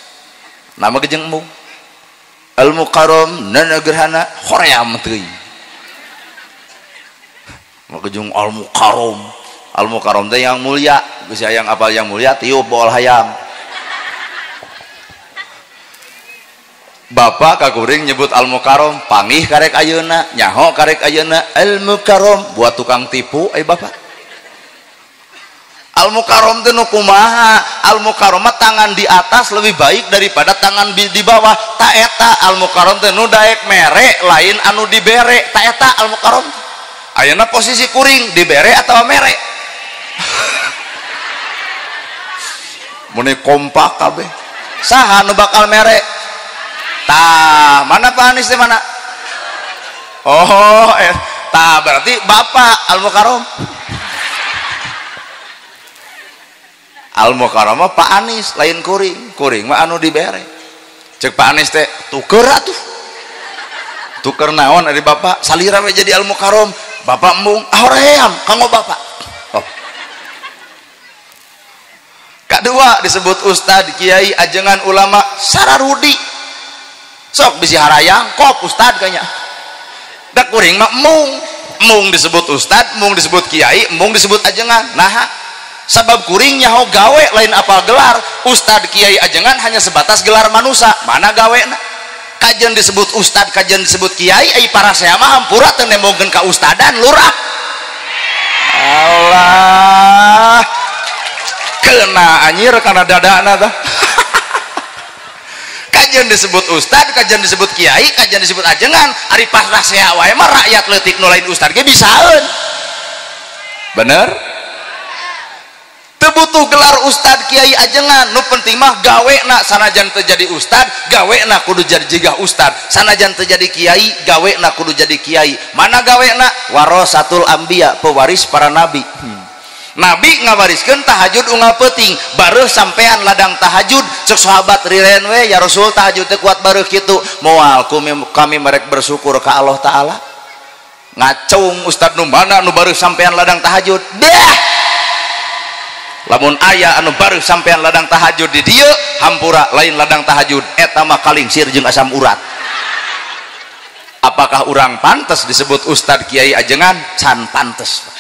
nama gejeng mung al mukarram nana gerhana hoream teuing maka jeung al mukarram teh yang mulia bisa yang apal yang mulia tiup boal hayam. Bapak kakuring nyebut al mukarram pangih karek ayeuna nyaho karek ayeuna al mukarram buat tukang tipu bapak. Al mukarram teh nu kumaha? Al mukarram tangan di atas lebih baik daripada tangan di bawah. Ta eta al mukarram teh nu daek mere lain anu dibere. Ta eta al mukarram. Ayeuna posisi kuring dibere atau mere? Mun kompak kabeh. Saha nu bakal mere? Tah, mana Pak Anies di mana? Oh, tah berarti Bapak al mukarram. Al mukarram Pak Anies lain kuring mah anu dibere. Cek Pak Anies teh tuker atuh. Tuker naon ari Bapak? Salira we jadi al mukarram. Bapak mung hoream kanggo Bapak. Oh. Kadua disebut ustad, kiai, ajengan, ulama, sararudi. Sok bisi harayang kop ustad kayaknya. Da kuring mah mung disebut ustad, mung disebut kiai, mung disebut ajengan. Nah, sabab kuring nyaho gawe lain apal gelar. Ustad, kiai, ajengan hanya sebatas gelar manusia. Mana gawena? Kajian disebut ustad, kajian disebut kiai, ai para saya mah hampura teu nemongkeun ka ustadan lurah. Allah. Kena anjir kana dadana tah. Kajian disebut ustad, kajian disebut kiai, kajian disebut ajengan. Ari pas rasea wae mah rakyat leutik nu lain ustad ge bisaeun. Bener? Teu butuh gelar ustad, kiai, ajengan. Nu penting mah gawena sanajan teu jadi ustad, gawena kudu jadi jiga ustad. Sanajan teu jadi kiai, gawena kudu jadi kiai. Mana gawena? Warasatul anbiya, pewaris para nabi. Nabi ngawariskeun tahajud unggal peuting bareuh sampean ladang tahajud cek sahabat riren we ya Rasul tahajud teh kuat bareuh kitu moal kami merek bersyukur ka Allah taala ngacung ustad nu mana anu bareuh sampean ladang tahajud dah lamun aya anu bareuh sampean ladang tahajud di dieu hampura lain ladang tahajud eta mah kalingsir jeung asam urat. Apakah urang pantes disebut ustad, kiai, ajengan? Can pantes.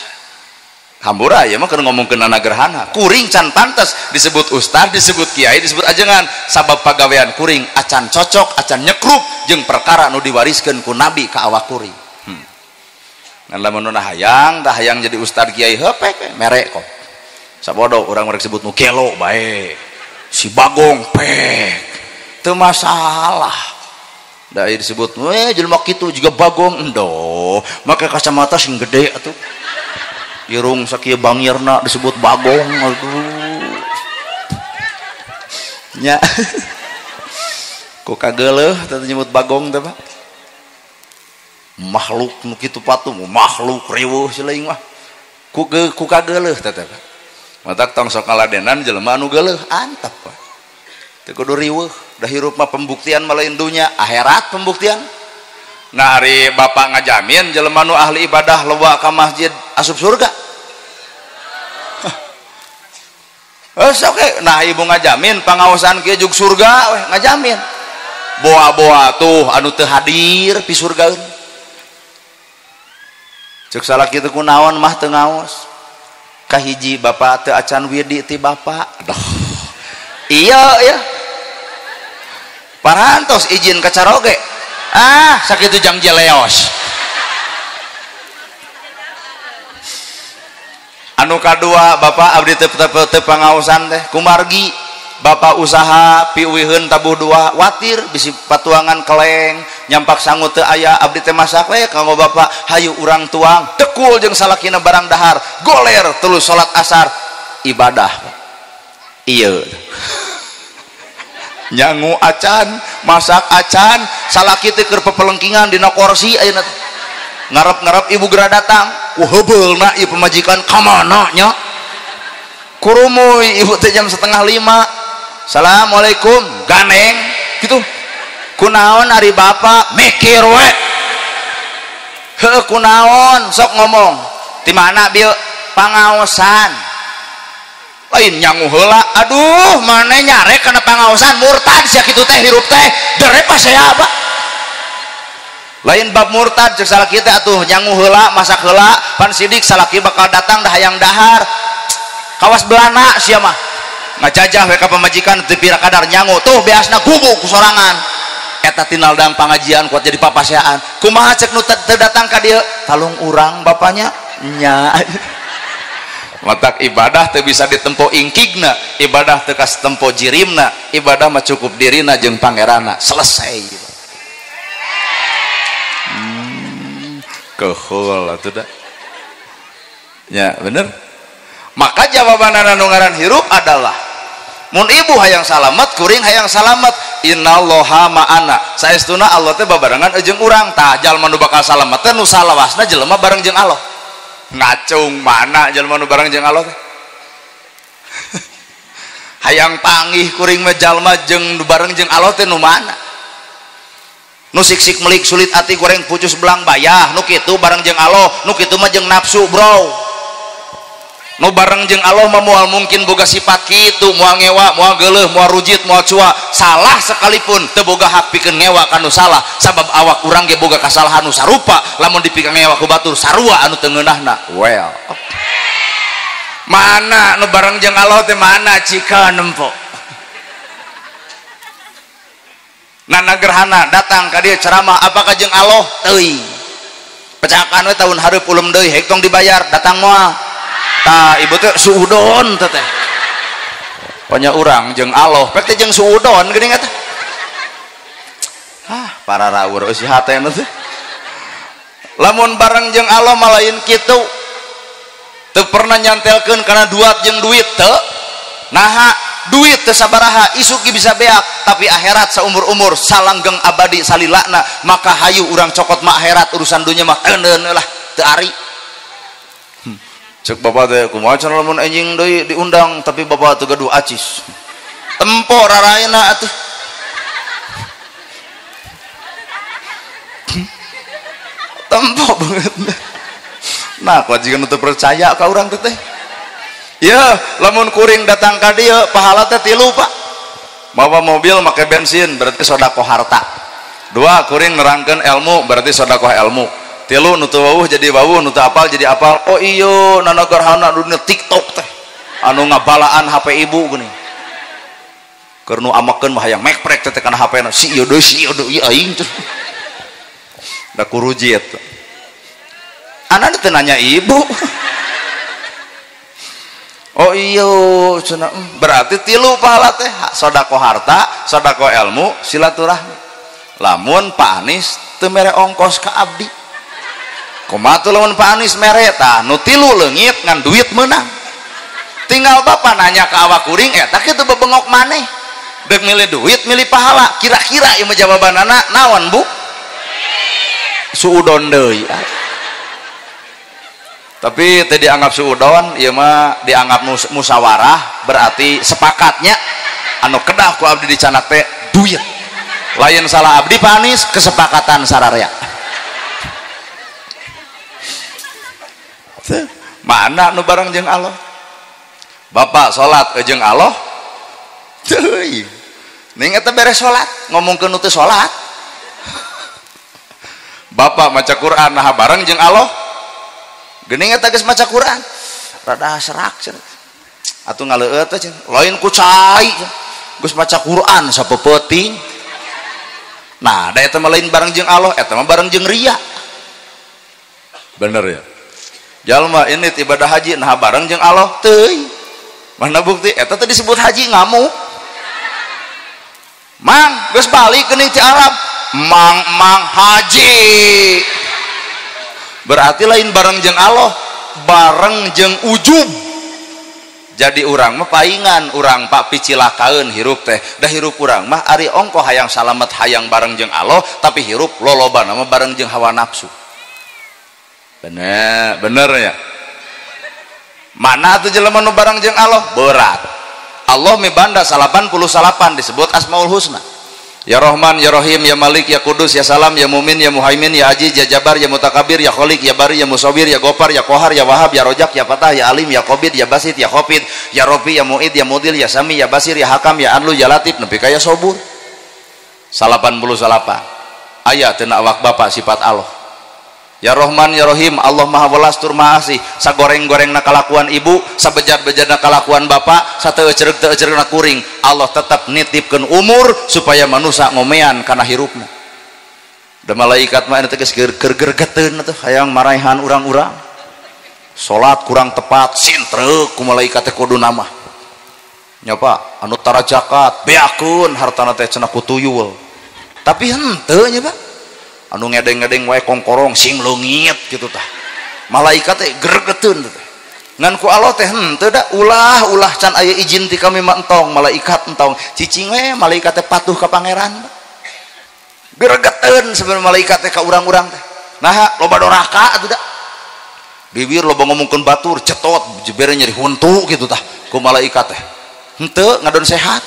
Hambura ya mah keur ngomongkeun anak gerhana kuring can pantes disebut ustad, disebut kiai, disebut ajengan sabab pagawean kuring acan cocok, acan nyekruk jeung perkara nu diwariskeun ku nabi ka awak kuring. Ngan lamun nu hayang jadi ustad, kiai heupe mere kok sabodo urang merek sebut nu kelo bae si bagong pek teu masalah da disebut jelema kitu juga bagong endo make kacamata sing gede atuh irung sakieu bangirna disebut bagong aduh nya ku kageuleuh teh nyebut bagong teh Pak makhluk nu kitu patung makhluk riweuh sileuing mah ku kageuleuh teh Pak matak tong sok ngaladenan jelema anu geuleuh antep Pak teu kudu riweuh da hirup mah pembuktian malain dunya akhirat pembuktian. Nah hari bapak ngajamin jelema nu ahli ibadah loba ka masjid asup surga. Oke, nah ibu ngajamin pangaosan kieu jug surga weh ngajamin. Boa-boa tuh anu teu hadir pi surgaeun. Ceuk salah kitu kunaon mah teu ngaos. Kahiji bapak teu acan wirdi ti bapak. Aduh. Iya ya. Parantos izin ka caroge. Sakitu jang jeleos. Anu kadua bapak abdi teu pangaosan teh kumargi bapak usaha piuwieun tabuh dua watir bisi patuangan keleng nyampak sangu teu aya abdi teh masak we kanggo bapak hayu urang tuang tekul jeung salakina barang dahar goler terus salat asar ibadah ieu nyangu acan masak acan salaki teh keur pepelengkingan dina kursi ayeuna teh ngarep-ngarep ibu geura datang hebeulna ieu pemajikan ka mana nya kurumuy ibu teh jam 4:30 assalamualaikum ganeng gitu kunaon ari bapak mikir we heuh kunaon sok ngomong di mana bieu pangaosan lain nyangu heula aduh maneh nyarek kana pangaosan murtad sia kitu teh hirup teh dere pas saya apa lain bab murtad cek salaki teh atuh nyangu heula masak heula pan sidik salaki bakal datang dah hayang dahar kawas belana sia mah ngajajah we ka pamajikan teu pira kadar nyangu tuh beasna gubuk ku sorangan eta tinal dang pangajian kuat jadi papaseaan kumaha cek nu teu datang ka dieu talung urang bapaknya nya matak ibadah teu bisa ditempo ingkigna ibadah teu kas tempo jirimna ibadah mah cukup dirina jeung pangeranna selesai gitu. Keheul atuh da ya bener maka jawaban anu ngaran hirup adalah mun ibu hayang salamet kuring hayang salamet innallaha ma'ana saestuna Allah teh babarengan jeung urang tah jalma nu bakal salamet teh nu salawasna jelema bareng jeung Allah ngacung mana jalma nu bareng jeung Allah teh hayang panggih kuring mah jalma jeung bareng jeung Allah teh nu mana nu sik-sik melik sulit ati goreng pucus belang bayah nu kitu bareng jeung Allah nu kitu mah jeung nafsu bro nu bareng jeung Allah mah moal mungkin boga sifat kitu moal ngewa moal geuleuh moal rujit moal cua salah sekalipun teu boga hak pikeun ngewa kanu salah sabab awak urang ge boga kasalahan nu sarupa lamun dipikeun ngewa ku batur sarua anu teu ngeunahna well mana nu bareng jeung Allah teh mana cika nempo nana gerhana datang ka dieu ceramah apakah jeung Allah teuing pecakan we tahun hareup ulum deui hek tong dibayar datang moal tah ibu teh suudon teh pokoknya urang jeung Allah pek teh jeung suudon geuning eta para rawur eusi hatena teh lamun bareng jeung Allah mah lain kitu teu pernah nyantelkeun kana duat jeung duit teu naha duit teu sabaraha isuk bisa beak tapi akhirat saumur-umur salanggeng abadi salilakna maka hayu urang cokot mah akhirat urusan dunya mah euneun lah teu ari cek bapak teh kumaha cenah lamun anjing deui diundang tapi bapak teu gaduh acis tempo raraina atuh tempo banget nah kuat jika nu teu percaya ka urang teh ya lamun kuring datang ka dieu pahala teh 3 Pak bawa mobil make bensin berarti sodaqoh harta 2 kuring nerangkeun ilmu berarti sodaqoh ilmu 3 nu teu wawuh jadi wawuh nu teu apal jadi apal oh iyo nana gerhana dunia TikTok teh anu ngabalaan HP ibu geuning keur nu amakeun mah hayang mekprek teh kana HP-na si ieu deui aing teh da kurujit anak teh nanya ibu oh iyo cenah berarti 3 pahala teh sodaqoh harta sodaqoh ilmu silaturahmi lamun Pak Anies teu mere ongkos ka abdi kumaha tuh lamun Pak Anies mere tah nu 3 leungit ngan duit meunang tinggal bapak nanya ke awak kuring eta kitu bebengok maneh deuk milih duit milih pahala kira-kira ieu mah jawabanana naon Bu suudon deui tapi teu dianggap suudon ieu mah dianggap musyawarah berarti sepakatnya anu kedah ku abdi dicanak teh duit lain salah abdi Pak Anies kesepakatan sararea mana nu bareng jeung Allah bapak salat jeung Allah teuy ning eta beres salat ngomongkeun nu teu salat bapak maca Quran nah bareng jeung Allah geuning eta geus maca Quran rada serak cenah atuh ngaleueut teh lain ku cai geus maca Quran sapeuting nah da eta mah lain bareng jeung Allah eta mah bareng jeung ria bener ya jalma ini ibadah haji nah bareng jeung Allah teuy mana bukti eta teh disebut haji ngamuk mang geus balik geuning ti Arab mang haji berarti lain bareng jeung Allah bareng jeung ujub Jadi urang mah paingan urang Pak picilakaeun hirup teh dah hirup urang mah ari ongko hayang salamet hayang bareng jeung Allah tapi hirup lolobana mah bareng jeung hawa nafsu. Bener ya. Mana tuh jelema nu bareng jeung Allah berat. Allah mibanda 88 disebut Asmaul Husna. Ya Rahman, Ya Rahim, Ya Malik, Ya Kudus, Ya Salam, Ya Mumin, Ya Muhaimin, Ya Aziz, Ya Jabar, Ya Mutakabir, Ya Khalik, Ya Bari, Ya Musawir, Ya Gopar, Ya Kohar, Ya Wahab, Ya Rojak, Ya Fatah, Ya Alim, Ya Qobid, Ya Basit, Ya Khofid, Ya Rofi, Ya Mu'id, Ya Mudil, Ya Sami, Ya Basir, Ya Hakam, Ya Anlu, Ya Latif, nepi ka Ya Sobur. 88 ayat tina awak Bapa sifat Allah. Ya Rahman, Ya Rahim, Allah Maha Welas tur Maha Asih. Sagoreng-goreng nakalakuan ibu, sabejat-bejat nakalakuan bapak, sateucereug-teucereug kuring, Allah tetap nitipkeun umur supaya manusia ngomean kana hirupna. Da malaikat mah teh geus gergeteun atuh hayang maraehan urang-urang. Salat kurang tepat, sintreuk ku malaikat teh kuduna mah. Nya Pak, anu tara zakat, beakeun hartana teh cenah ku tuyul. Tapi henteu nya Pak. Anu ngedeng-ngedeng wae kongkorong sing leungit kitu tah. Malaikat teh gregeteun teh. Ngan ku Allah teh henteu da ulah can aya izin ti kami mah entong, malaikat entong. Cicing we malaikat teh patuh ka pangeran. Gregeteun sebenarnya malaikat teh ka urang-urang teh. Nah, loba doraka atuh da. Bibir loba ngomongkeun batur, cetot jebere nyeri huntu kitu tah ku malaikat teh. Henteu ngadon sehat.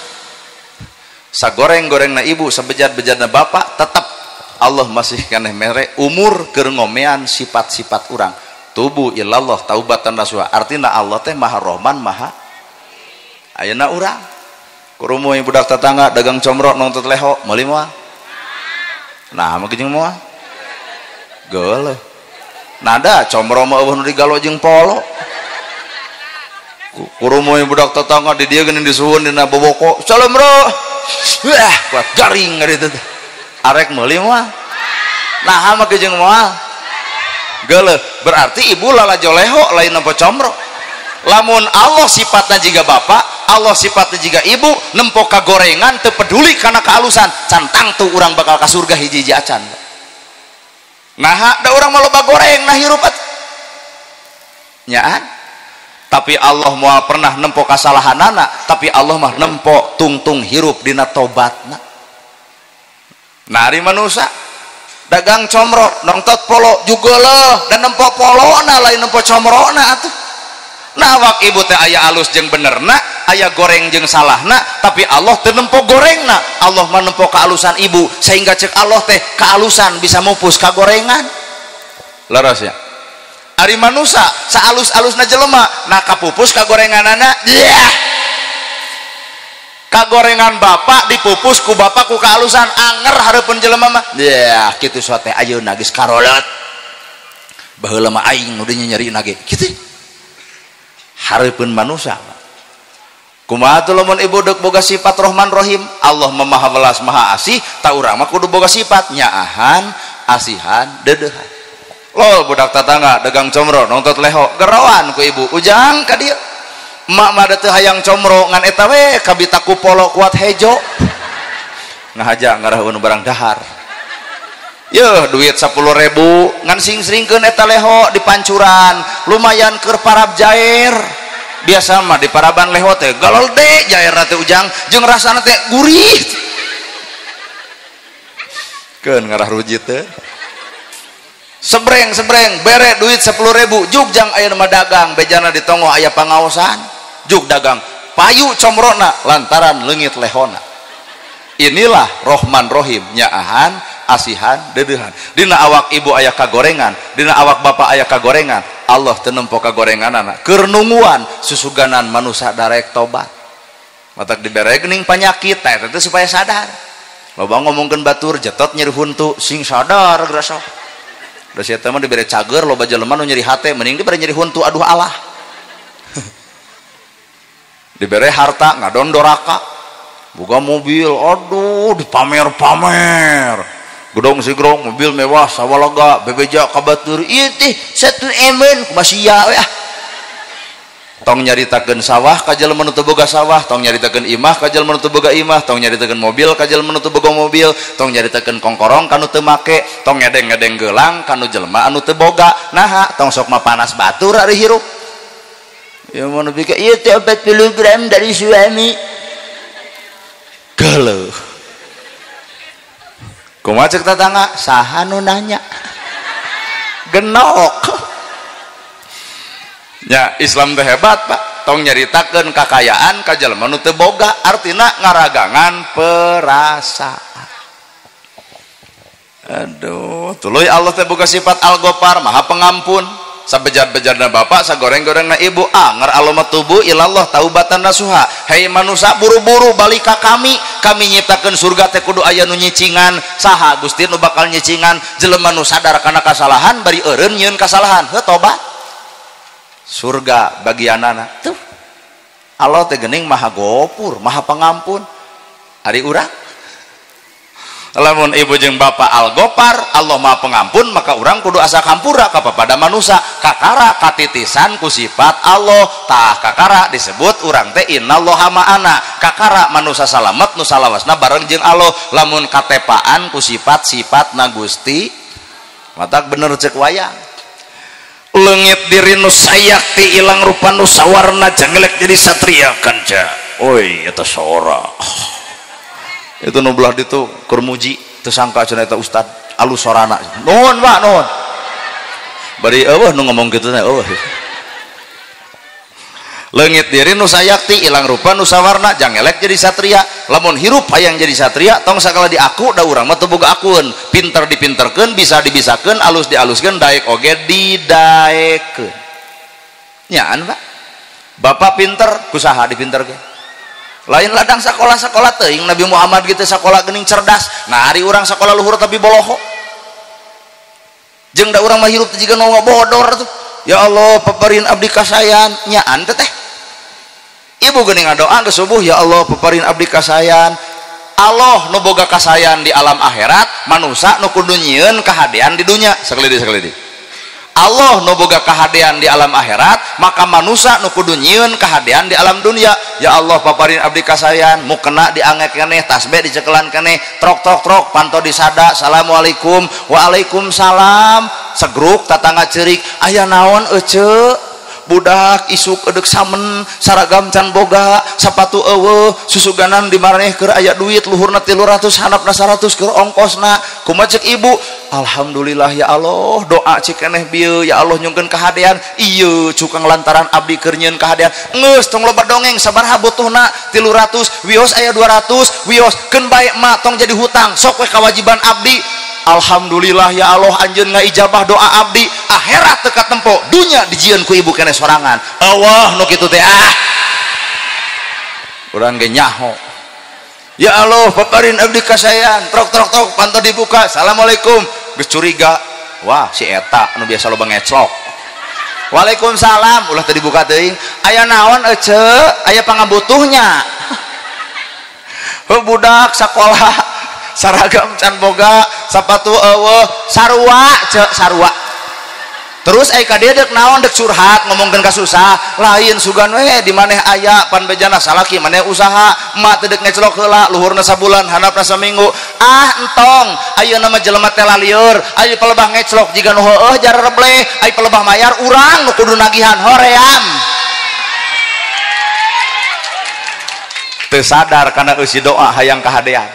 Sagoreng-gorengna ibu, sabejat-bejatna bapak tetap Allah masih keneh mere umur keur ngomean sifat-sifat urang. Tubu ilallah taubatan nasuha. Artina Allah teh Maha Rahman, Maha ayeuna urang. Kurumoy budak tetangga dagang comro nongtot leho, meuli moal. Nah, mah jeung moal. Geuleuh. Nada comro mah eueuh nu digalo jeung polo. Kurumoy budak tetangga di dieu geuning disuhun dina boboko. Salam bro. Wah, kuat garing ngari teh. Arek meuli moal. Nah mah jeung moal. Geuleuh, berarti ibu lalajo leho lain nempo comro. Lamun Allah sifatna jiga bapak, Allah sifatna jiga ibu, nempo kagorengan teu peduli kana kealusan, cantang tuh urang bakal ka surga hiji-hiji acan. Nah, da urang mah loba goreng nah hirup nyaan. Tapi Allah moal pernah nempo kasalahanana, tapi Allah mah nempo tungtung hirup dina tobatna. Nah, ari manusia dagang comro nongtot polo juga loh dan nempo polona lain nempo comrona atuh. Nah wak ibu teh aya alus jeung benerna, aya goreng jeung salahna, tapi Allah teu nempo gorengna. Allah mah nempo kaalusan ibu sehingga cek Allah teh kaalusan bisa mupus kagorengan. Leres ya. Ari manusia saalus-alusna jelema nah kapupus kagorenganana kagorengan bapak dipupus ku bapak ku kaalusan anger hareupeun jelema mah kitu sote ayeuna geus karolot baheula mah aing nu dieu nyarina ge kitu hareupeun manusia kumaha tuh lamun ibu deuk boga sifat Rahman Rahim Allah Maha Welas Maha Asih ta urang mah kudu boga sifat nyaahan asihan dedeuhan. Lo budak tetangga dagang comro nongtot leho gerawan ku ibu ujang ka dieu emak mah teu hayang comro ngan eta we kabita ku polo kuat hejo ngahaja ngarahun barang dahar yeuh duit 10.000 ngan sing-sringkeun eta leho di pancuran lumayan keur parab jair biasa mah di paraban leho teh galol de jairna teh ujang jeung rasana teh gurih keun ngarah rujit teh sebreng bere duit 10.000 juk jang aya mah dagang bejana di tongo aya pangaosan juk dagang payu comrona lantaran leungit lehona. Inilah Rahman Rahim nyaahan asihan dedeuhan dina awak ibu aya kagorengan dina awak bapak aya kagorengan Allah teu nempo kagorenganana keur nungguan susuganan manusia darek tobat matak dibere geuning panyakit teh teh supaya sadar loba ngomongkeun batur jetot nyeri huntu sing sadar geura sok. Da sia teh mah dibere cager loba jelema nu nyeri hate mending dibere nyeri huntu aduh Allah. Dibere harta ngadon doraka. Boga mobil aduh dipamer-pamer. Gedong sigrong mobil mewah sawalaga bebeja ka batur ieu teh 1 emen kumasia we ah. Tong nyaritakeun sawah ka jelema nu teu boga sawah, tong nyaritakeun imah ka jelema nu teu boga imah, tong nyaritakeun mobil ka jelema nu teu boga mobil, tong nyaritakeun kongkorong ka nu teu make, tong ngedeng-ngedeng geulang ka nu jelema anu teu boga. Naha tong sok mah panas batur ari hirup. Ya mau pikir iya teh 40 gram dari suami. Galau. Kumaha cek tetangga? Saha nu nanya? Genok. Ya Islam teh hebat Pak. Tong nyaritakeun kakayaan ka jalma nu teu boga, artina ngaragangan perasaan. Aduh, tuluy Allah teh boga sifat Al-Ghaffar, Maha Pengampun. Sabejad-bejadna bapak, sagoreng-gorengna ibu, ngar alamat tubuh ilallah taubatan nasuha. Hei manusia, buru-buru balik ka kami nyiptakeun surga teh kudu aya nu nyicingan. Saha Gusti nu bakal nyicingan? Jelema nu sadar kana kasalahan bari eureun nyieun kasalahan, heuh tobat. Surga bagianana. Tuh. Allah teh geuning Maha Ghafur, Maha Pengampun. Ari urang lamun ibu jeung bapak Al-Ghaffar, Allah Maha Pengampun, maka urang kudu asa kampura ka pada manusia. Kakara katitisan ku sifat Allah, tah kakara disebut urang teh innallaha ma'ana. Kakara manusia salamet nu salawasna bareng jeung Allah. Lamun katepaan ku sifat-sifatna Gusti, matak bener cek wayang. Leungit diri nu sayakti ilang rupa nu sawarna jangelek jadi satria kanca. Oi eta sora. Itu nu belah ditu keur muji teu sangka cenah eta ustad alus sorana. Nuhun Pak, nuhun. Bari eueuh nu ngomong kitu teh eueuh. Leungit diri nu sayakti ilang rupa nu sawarna jangelek jadi satria. Lamun hirup hayang jadi satria tong sakala diaku da urang mah teu boga akun. Pinter dipinterkeun, bisa dibisakeun, alus dialuskeun, daek oge didaekeun. Nyaan Pak. Bapak pinter kusaha dipinterkeun. Lain ladang sekolah-sekolah teuing Nabi Muhammad gitu sekolah geuning cerdas. Nah hari urang sekolah luhur tapi boloho. Jeung da urang mah hirup jiga nu bodor tuh. Ya Allah paparin abdi kasayan nyaan teh. Ibu geuning ngadoa geus subuh, ya Allah paparin abdi kasayan. Allah nu boga kasayan di alam akhirat, manusia nu kudu nyieun kahadean di dunya. Sakali. Allah nu boga kahadean di alam akhirat, maka manusia nu kudu nyieun kahadean di alam dunia. Ya Allah paparin abdi kasayan, mukena diangek keneh, tasbih dicekelan keneh, trok panto disada, assalamualaikum, waalaikumsalam. Segruk tatangga ceurik, aya naon ece? Budak isuk edek samen, saragam can boga, sapatu eueuh, susuganan dimaraneh keur aya duit luhurna 300, handapna 100 keur ongkosna. Kumaha ceuk ibu? Alhamdulillah ya Allah, doa cik keneh bieu, ya Allah nyungkeun kahadean. Ieu cukang lantaran abdi keur nyieun kahadean. Geus tong loba dongeng sabaraha butuhna? 300, wios aya 200, wios keun bae mah tong jadi hutang, sok we kewajiban abdi. Alhamdulillah ya Allah anjeun ngaijabah doa abdi. Akhirat teu katempo, dunya dijieun ku ibu keneh sorangan. Allah nu kitu teh urang ge nyaho. Ya Allah paparin abdi kasayan, trok panto dibuka, assalamualaikum. Geus curiga, wah si eta anu biasa loba ngeclok. Waalaikumsalam, ulah teu dibuka teuing. Aya naon ece? Aya pangabutuhnya. Budak sakola saragam can boga, sapatu eueuh, sarua cek sarua. Terus ai kadedek naon dek curhat ngomongkeun ka susah, lain sugan we di maneh aya pan bejana salaki maneh usaha, emak teu dek ngeclok heula, luhurna sabulan, handapna saminggu. Entong ayeuna mah jelema teh lalieur, aya pelebah ngeclok jiga nu heueuh jar rebleh, aya pelebah mayar urang nu kudu nagihan hoream. Teu sadar kana eusi doa hayang kahadean.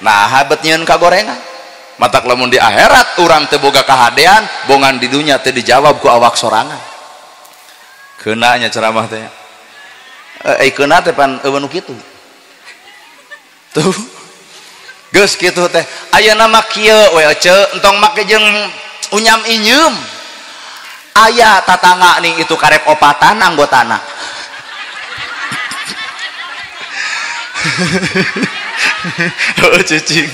Nah habat nyieun kagorengan. Matak lamun di akhirat urang teu boga kahadean, bongan di dunya teu dijawab ku awak sorangan. Keuna nya ceramah teh. Keuna teh pan eueuh nu kitu. Tuh. Geus kitu teh. Ayeuna mah kieu we ece, entong make jeung unyam inyum. Aya tatangga ning itu karek opatan anggotana. Oh cicing.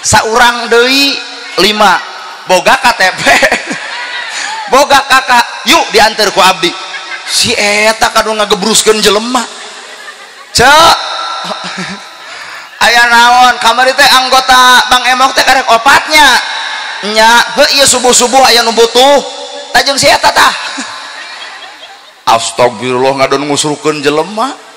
Saurang deui 5 boga KTP boga kakak yuk diantar ku abdi. Si eta kadu ngagebruskeun jelema cek aya naon kamari teh anggota Bang Emok teh karek opatnya nya heuh ieu subuh-subuh aya nu butuh tajeng si eta tah. Astagfirullah ngadon ngusrukeun jelema.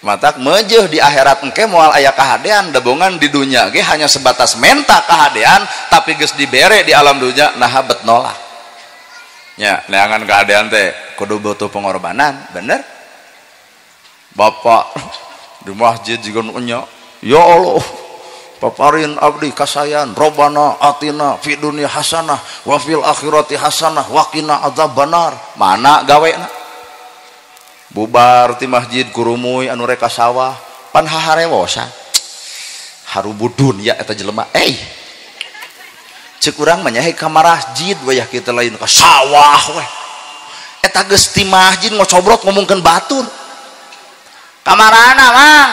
Matak mejeuh di akhirat engke moal aya kahadean, dabongan di dunya ge hanya sebatas menta kahadean, tapi geus dibere di alam dunya nah bet nolak. Nya neangan kahadean teh kudu butuh pengorbanan, bener? Bapak di masjid juga nya, ya Allah paparin abdi kasayan robana atina fi dunya hasanah wa fil akhirati hasanah wa qina adzabannar. Mana gawena? Bubar ti masjid kurumuy anu rek ka sawah pan haharewosan harubudun ya eta jelema ceuk urang mah nyahe ka masjid wayah kitu lain ka sawah we eta geus ti masjid ngocobrot ngomongkeun batur kamarana mang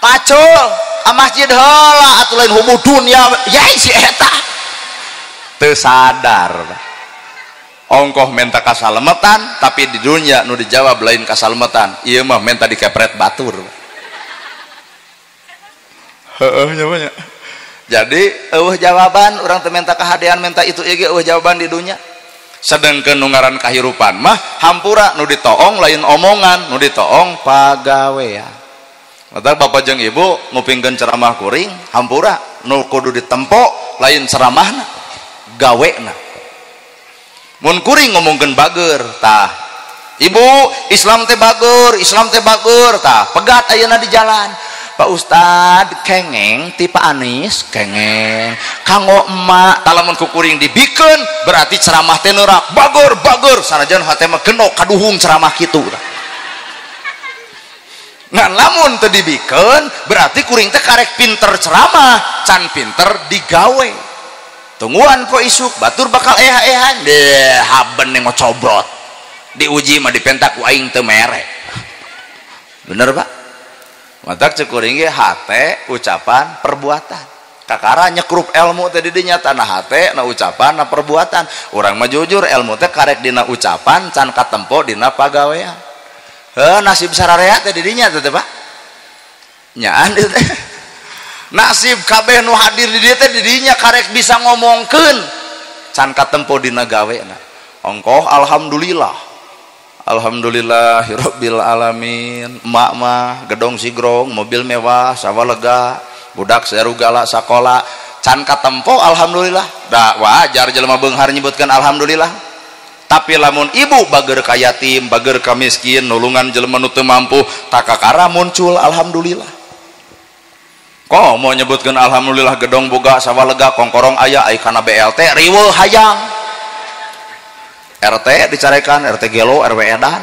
pacul ka masjid heula atuh lain hubudun ya si eta teu sadar ongkoh menta kasalemetan tapi di dunia nu dijawab lain kasalemetan ieu mah menta dikepret batur heuh nya. Jadi jawaban orang teu menta kahadean menta itu ge jawaban di dunia. Sedengkeun nu ngaran kahirupan mah hampura nu ditoong lain omongan, nu ditoong pagawean. Mata bapak jeung ibu ngupingkeun ceramah kuring hampura nu kudu ditempo lain ceramahna gawena. Mun kuring ngomongkeun bager tah ibu Islam teh bager tah pegat ayeuna di jalan Pak Ustad kengeng tipe Anis kengeng kanggo emak talamun ku kuring dibikeun berarti ceramah teh neurak bager sanajan hate mah genok kaduhung ceramah kitu ngan lamun teu dibikeun berarti kuring teh karek pinter ceramah can pinter digawe tungguan po isuk batur bakal eha-ehan deh haben yang ngocobrot diuji mah dipentak ku aing teu mere bener Pak matak cekuring ge hate ucapan perbuatan kakara nyekrup ilmu teh di dinya tanah hate na ucapan na perbuatan urang mah jujur ilmu teh karek dina ucapan can katempo dina pagawean nasib sararea teh di dinya teh Pak nyaan teh nasib kabeh nu hadir di dieu teh di dinya karek bisa ngomongkeun can katempo dina gawena ongkoh alhamdulillah alhamdulillahirabbil alamin emak mah gedong sigrong mobil mewah sawah lega budak sarugala sakola can katempo alhamdulillah da wajar jelema beunghar nyebutkeun alhamdulillah tapi lamun ibu bager ka yatim bager ka miskin nulungan jelema nu teu mampu takakara muncul alhamdulillah kok mau nyebutkeun alhamdulillah gedong boga sawah lega kongkorong aya ai kana BLT riweuh hayang RT dicarekan RT gelo RW edan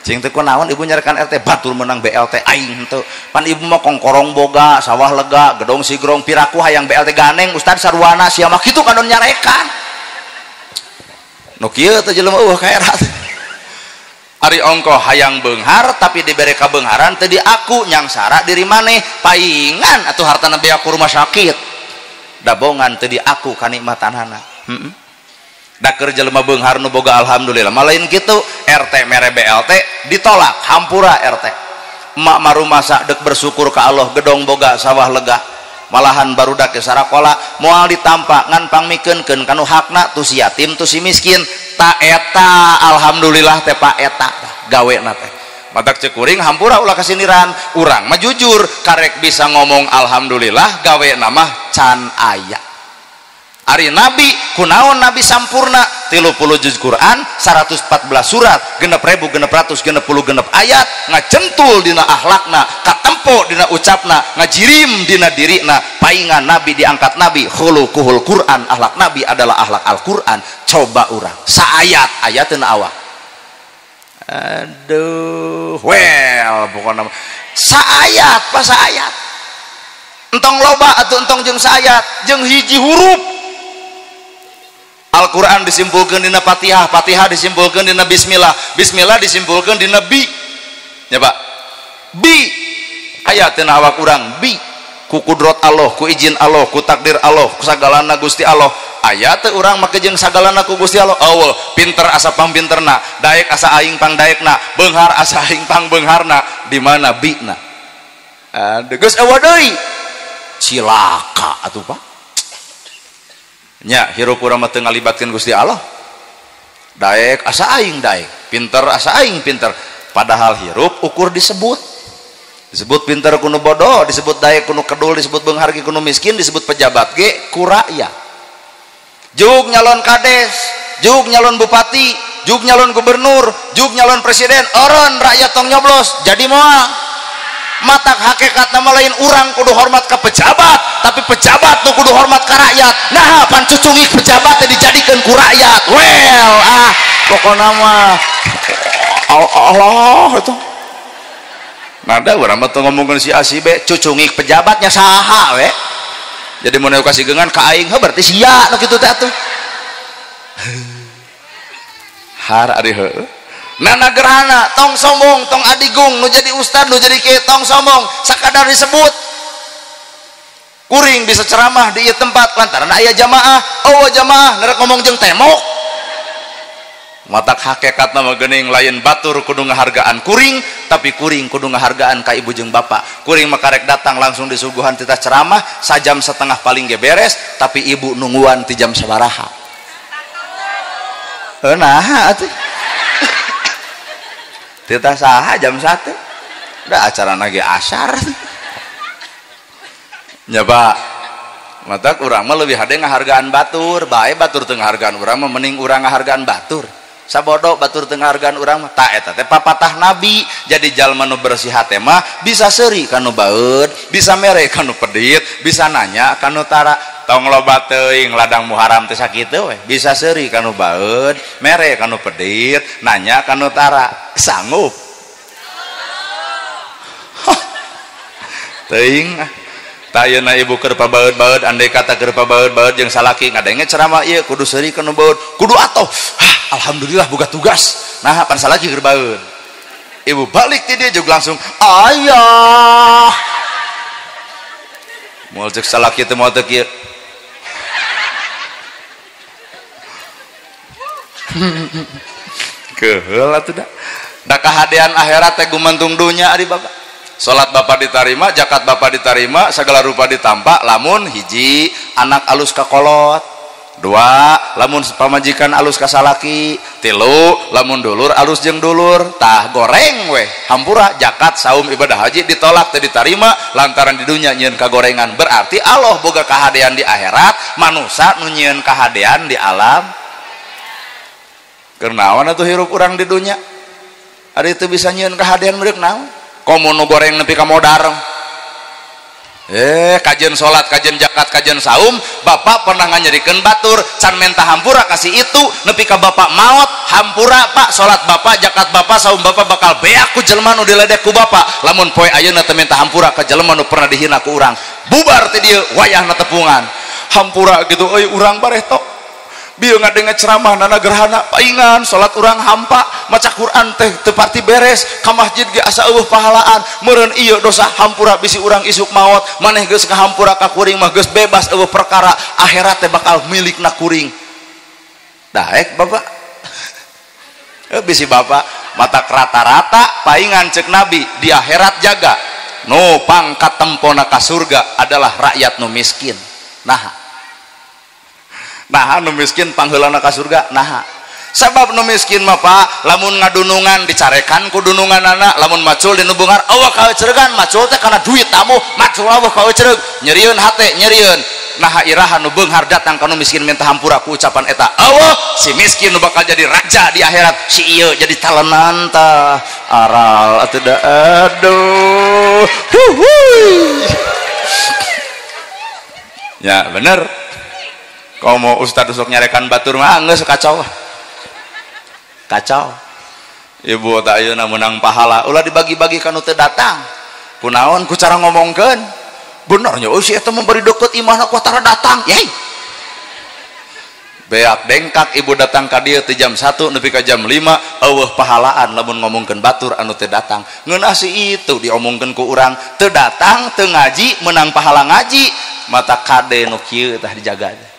cing teu kunaon ibu nyarekan RT batur menang BLT aing teu pan ibu mah kongkorong boga sawah lega gedong sigrong piraku hayang BLT ganeng Ustad sarwana sia mah kitu kanon nyarekan nu kieu teh jelema ka era ari ongkoh hayang beunghar tapi dibere ka beungharan teu diaku nyangsara diri maneh paingan atuh hartana bea ku rumah sakit dabongan teu diaku kanikmatanana daker jelema beunghar nu boga alhamdulillah malain kitu RT mere BLT ditolak hampura RT emak marumasa dek bersyukur ka Allah gedong boga sawah lega malahan barudak ke sarakola moal ditampa ngan pangmikeunkeun kanu hakna tu si yatim tu si miskin ta eta alhamdulillah teh Pak eta gawena teh matak cekuring hampura ulah kasiniran urang mah jujur karek bisa ngomong alhamdulillah gawena mah can aya ari nabi kunaon nabi sampurna 30 juz Quran 114 surat 6.600 genep ayat ngacentul dina akhlakna katempo dina ucapna ngajirim dina dirina paingan nabi diangkat nabi khuluquhul Quran akhlak nabi adalah akhlak Al-Quran coba urang saayat ayatna awak aduh well pokokna saayat pas saayat entong loba atau entong jeung saayat jeung hiji huruf Al-Quran disimpulkan dina Fatihah, Fatihah disimpulkan dina Bismillah, Bismillah disimpulkan dina Bi, ya Pak. Bi, ayatna awak urang Bi, ku kudrot Allah, ku izin Allah, ku takdir Allah, ku sagalana Gusti Allah. Ayat urang make jeung sagalana ku Gusti Allah. Allah pinter asa pang pinterna, daek asa aing pang daekna, beunghar asa aing pang beungharna. Di mana Bina? Geus eueuh deui. Cilaka atuh Pak. Nya hirup urang mah teu ngalibatkeun Gusti Allah daek asa aing daek pinter asa aing pinter padahal hirup ukur disebut pinter kuno bodoh disebut daek kuno kedul disebut beunghar ge kuno miskin disebut pejabat ge ku rakyat juk nyalon kades juk nyalon bupati jug nyalon gubernur, jug nyalon presiden, eureun rakyat tong nyoblos jadi moal. Mata hakikat nama lain urang kudu hormat ke pejabat, tapi pejabat tuh kudu hormat ke rakyat. Nah pan cucungik pejabat dijadikan ku rakyat. Well pokoknya mah Allah itu nada urang mah ngomongkeun si A si B cucungik pejabatnya saha we. Jadi mun kasih gengan ka aing berarti sia nu kitu teh atuh. Har ari heueuh. Nana gerhana tong sombong tong adigung nu jadi ustad nu jadi kieu tong sombong sakadar disebut kuring bisa ceramah di ieu tempat lantaran aya jamaah. Oh jamaah nerek ngomong jeung tembok. Matak hakikat nama geuning lain batur kudu ngahargaan kuring, tapi kuring kudu ngahargaan ka ibu jeung bapak. Kuring makarek datang langsung disuguhan titah ceramah sajam setengah paling ge beres, tapi ibu nungguan ti jam sabaraha. Nah atuh titah saha jam 1 udah acara nage asar nyoba matak urang mah leuwih hade ngahargaan batur bae batur teu ngahargaan urang mah mending urang ngahargaan batur sabodo batur teu ngahargaan urang mah tah eta teh papatah nabi. Jadi jalma nu bersih hate mah bisa seuri kanu baeud, bisa mere kanu pedit, bisa nanya kanu tara. Tong loba teuing ladang muharam teh sakitu we, bisa seuri kanu baeud, mere kanu pedit, nanya kanu tara. Sanggup teuing tayeuna ibu keur pabaeud-baeud, andai kata keur pabaeud-baeud jeung salaki ngadenge ceramah ieu kudu seuri kanu baeud, kudu atoh. Alhamdulillah boga tugas. Nah pan salaki keur baeud, ibu balik ti dia juga langsung ayah moal cek salaki teh moal teu kieu keheul atuh da kahadean akhirat teh gumantung dunya ari bapak. Salat bapak diterima, zakat bapak diterima, segala rupa ditampa lamun hiji anak alus ka kolot, 2 lamun pamajikan alus ka salaki, 3 lamun dulur alus jeung dulur. Tah goreng we hampura zakat saum ibadah haji ditolak teu diterima lantaran di dunya nyieun kagorengan. Berarti Allah boga kahadean di akhirat, manusia nu nyieun kahadean di alam. Kernaon atuh hirup urang di dunya ari teu bisa nyieun kahadean meureup naon komo nu goreng nepi ka modar. Kajian salat, kajian zakat, kajian saum bapak pernah nganyerikeun batur can menta hampura kasih itu nepi ka bapak maot hampura pak salat bapak, zakat bapak, saum bapak bakal beak ku jelema nu diledek ku bapak. Lamun poe ayeuna teu menta hampura ka jelema nu pernah dihina ku urang bubar teh dieu wayahna tepungan hampura gitu euy urang bareh tok bieu ngadenge ceramah nana gerhana paingan salat urang hampa maca Quran teh teu parti beres ka masjid ge asa eueuh pahalaan meureun ieu dosa hampura bisi urang isuk maot maneh geus ngahampura ka kuring mah geus bebas eueuh perkara akhirat teh bakal milikna kuring. Daek bapak bisi bapak mata rata-rata paingan cek nabi di akhirat jaga no pangkat tempona ka surga adalah rakyat nu miskin. Nah nu miskin pangheulana ka surga. Nah sabab nu miskin mah pak lamun ngadunungan dicarekan ku dununganana, lamun macul di nubungan Allah kaeuceureugan macul teh kana duit tamu macul Allah kaeuceureug nyerieun hate nyerieun. Nah iraha nu beunghar datang ka nu miskin minta hampura ku ucapan eta Allah si miskin nu bakal jadi raja di akhirat, si ieu jadi talenan tah aral atuh da aduh ya bener. Kau mau ustad usuk nyarekan batur mah geus kacau ibu tak ayeuna menang pahala ulah dibagi-bagi kanu teu datang kunaon ku cara ngomongkeun bener nya si eta memberi deket imahna ku tara datang yai beak dengkak ibu datang ka dieu teh jam 1 nepi ka jam 5 eueuh pahalaan lamun ngomongkeun batur anu teu datang. Ngeunah si itu diomongkeun ku urang teu datang teu ngaji menang pahala ngaji mata kade nu kieu tah dijaga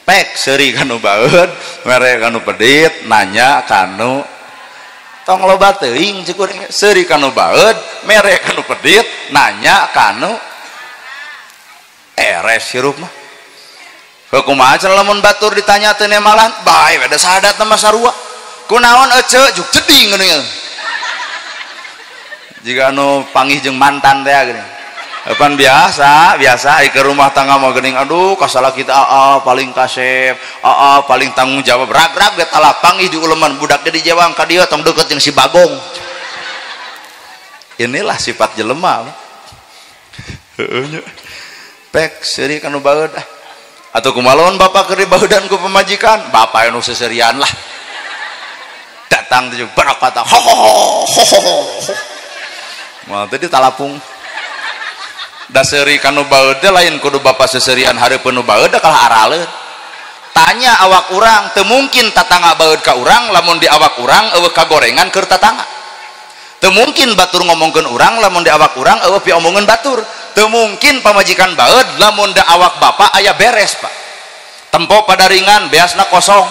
pek seuri kanu baeud mere kanu pedit nanya kanu tong loba teuing cik urang seuri kanu baeud mere kanu pedit nanya kanu eres hirup mah kumaha cenah lamun batur ditanya teu nemalan bae ada sahadat mah sarua kunaon ece juk ceding geuning jika anu panggih jeung mantan teh geuning Pan biasa ke rumah tangga mau gening, aduh kasalah kita paling kasep, paling tanggung jawab, rag-rag ge talapang ih di uleman budak di jawang ka dieu tong deket jeung si Bagong. Inilah sifat jelema. Heuh nya. Pek seuri kanu baeud atuh kumalon bapak keur dibaudan ku pemajikan, bapak anu seserian lah. Datang teh barak kata ho ho ho. Moal teh ditalapung. Da seuri kanu baeud teh lain kudu bapak seserian hareupeun nu baeud kalah araleun. Tanya awak urang, teu mungkin tatangga baeud ka urang lamun di awak urang eueuh kagorengan keur tatangga. Teu mungkin batur ngomongkeun urang lamun di awak urang eueuh piomongeun batur. Teu mungkin pamajikan baeud lamun da awak bapak aya beres, Pak. Tempo padaringan beasna kosong.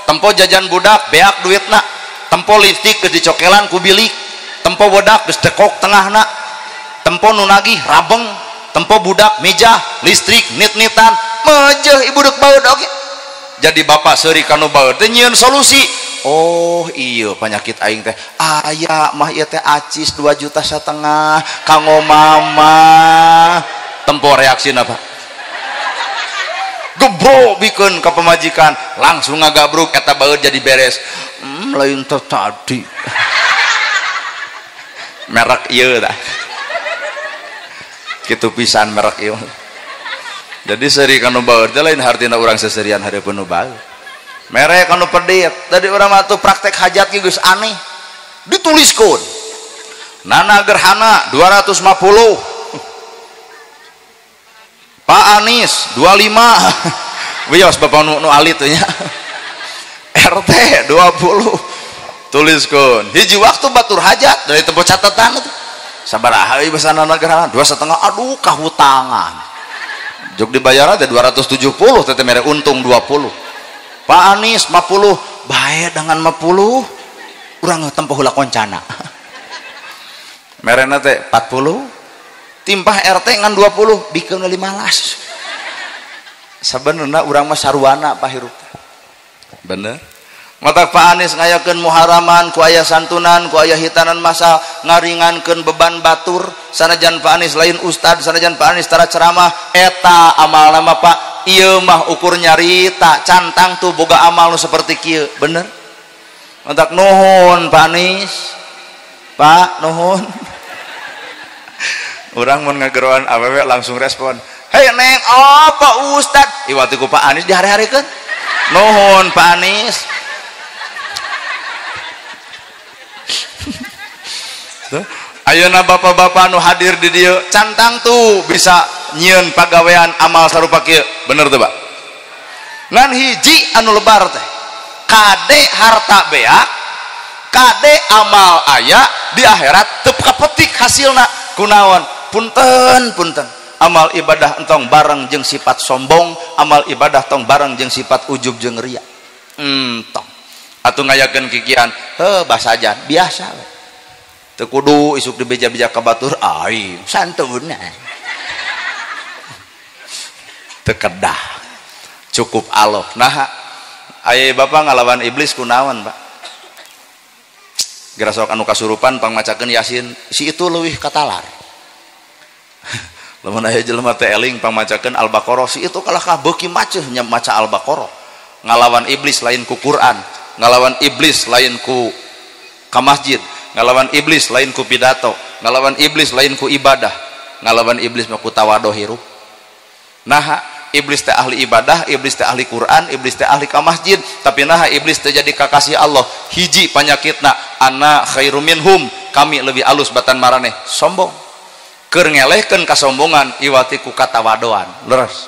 Tempo jajan budak beak duitna. Tempo lipstik geus dicokelan ku bilik. Tempo budak geus dekok tengahna. Tempo nu nagih rabeng. Tempo budak meja listrik nit-nitan mejeh ibu dek baeud oge. Jadi bapak seuri kanu baeud teh nyieun solusi. Oh iya penyakit aing teh aya mah ieu teh acis 2,5 juta kanggo mama. Tempo reaksina Pak gebrok bikeun ka pemajikan langsung ngagabruk eta baeud jadi beres. Lain teh tadi merek ieu tah kitu pisan merek ieu. Jadi seuri kanu baeud teh lain hartina urang seserian hareupeun nu baeud. Merek anu pedit tadi urang mah tuh praktek hajat ge geus aneh dituliskeun Nana Gerhana 250 Pak Anis 25 wios bapak nu alit teh nya RT 20 tuliskeun hiji waktu batur hajat dari tempat catatan itu sabaraha ieu basa Nana Gerhana 2,5 aduh kahutangan jog dibayar teh 270 teh mere untung 20. Pak Anis 50 bae dengan 50 urang tempoh heula koncana merena teh 40 timpah RT ngan 20 bikeun 15 sabenerna urang mah sarwana Pak hirup bener mata Pak Anis ngayakeun muharaman ku aya santunan ku aya hitanan masa ngaringankeun beban batur sanajan Pak Anis lain ustad sanajan Pak Anis tara ceramah eta amal nama Pak ieu mah ukur nyarita cantang tuh boga amal nu seperti kieu bener untuk nuhun Pak Anis Pak nuhun urang mun ngageroan awewe langsung respon hei neng Pak Ustad iwati ku Pak Anis dihari-harikeun nuhun Pak Anis ayeuna bapak-bapak nu hadir di dieu cantang tuh bisa nyieun pagawean amal sarupa kieu bener tuh Pak ngan hiji anu lebar teh kade harta beak kade amal aya di akhirat teu kapetik hasilna kunaon punten amal ibadah entong bareng jeung sifat sombong amal ibadah tong bareng jeung sifat ujub jeung ria tong atuh ngayakeun kikian heuh basajan biasa we teu kudu isuk dibeja-beja ka batur ai santuna teu kedah cukup Allah nah aya bapak ngalawan iblis kunaon Pak gara sok anu kasurupan pangmacakeun Yasin si itu leuwih katalar lamun aya jelema teh eling pangmacakeun Al-Baqarah si itu kalah beuki maceuh nya maca Al-Baqarah ngalawan iblis lain ku Quran ngalawan iblis lain ku ka masjid ngalawan iblis lain ku pidato ngalawan iblis lain ku ibadah ngalawan iblis mah ku tawadoh hirup nah iblis teh ahli ibadah iblis teh ahli Quran iblis teh ahli ka masjid tapi nah iblis teh jadi kakasih Allah hiji panyakitna ana khairum minhum kami lebih alus batan maraneh sombong keur ngelehkeun kasombongan iwati ku katawadoan leres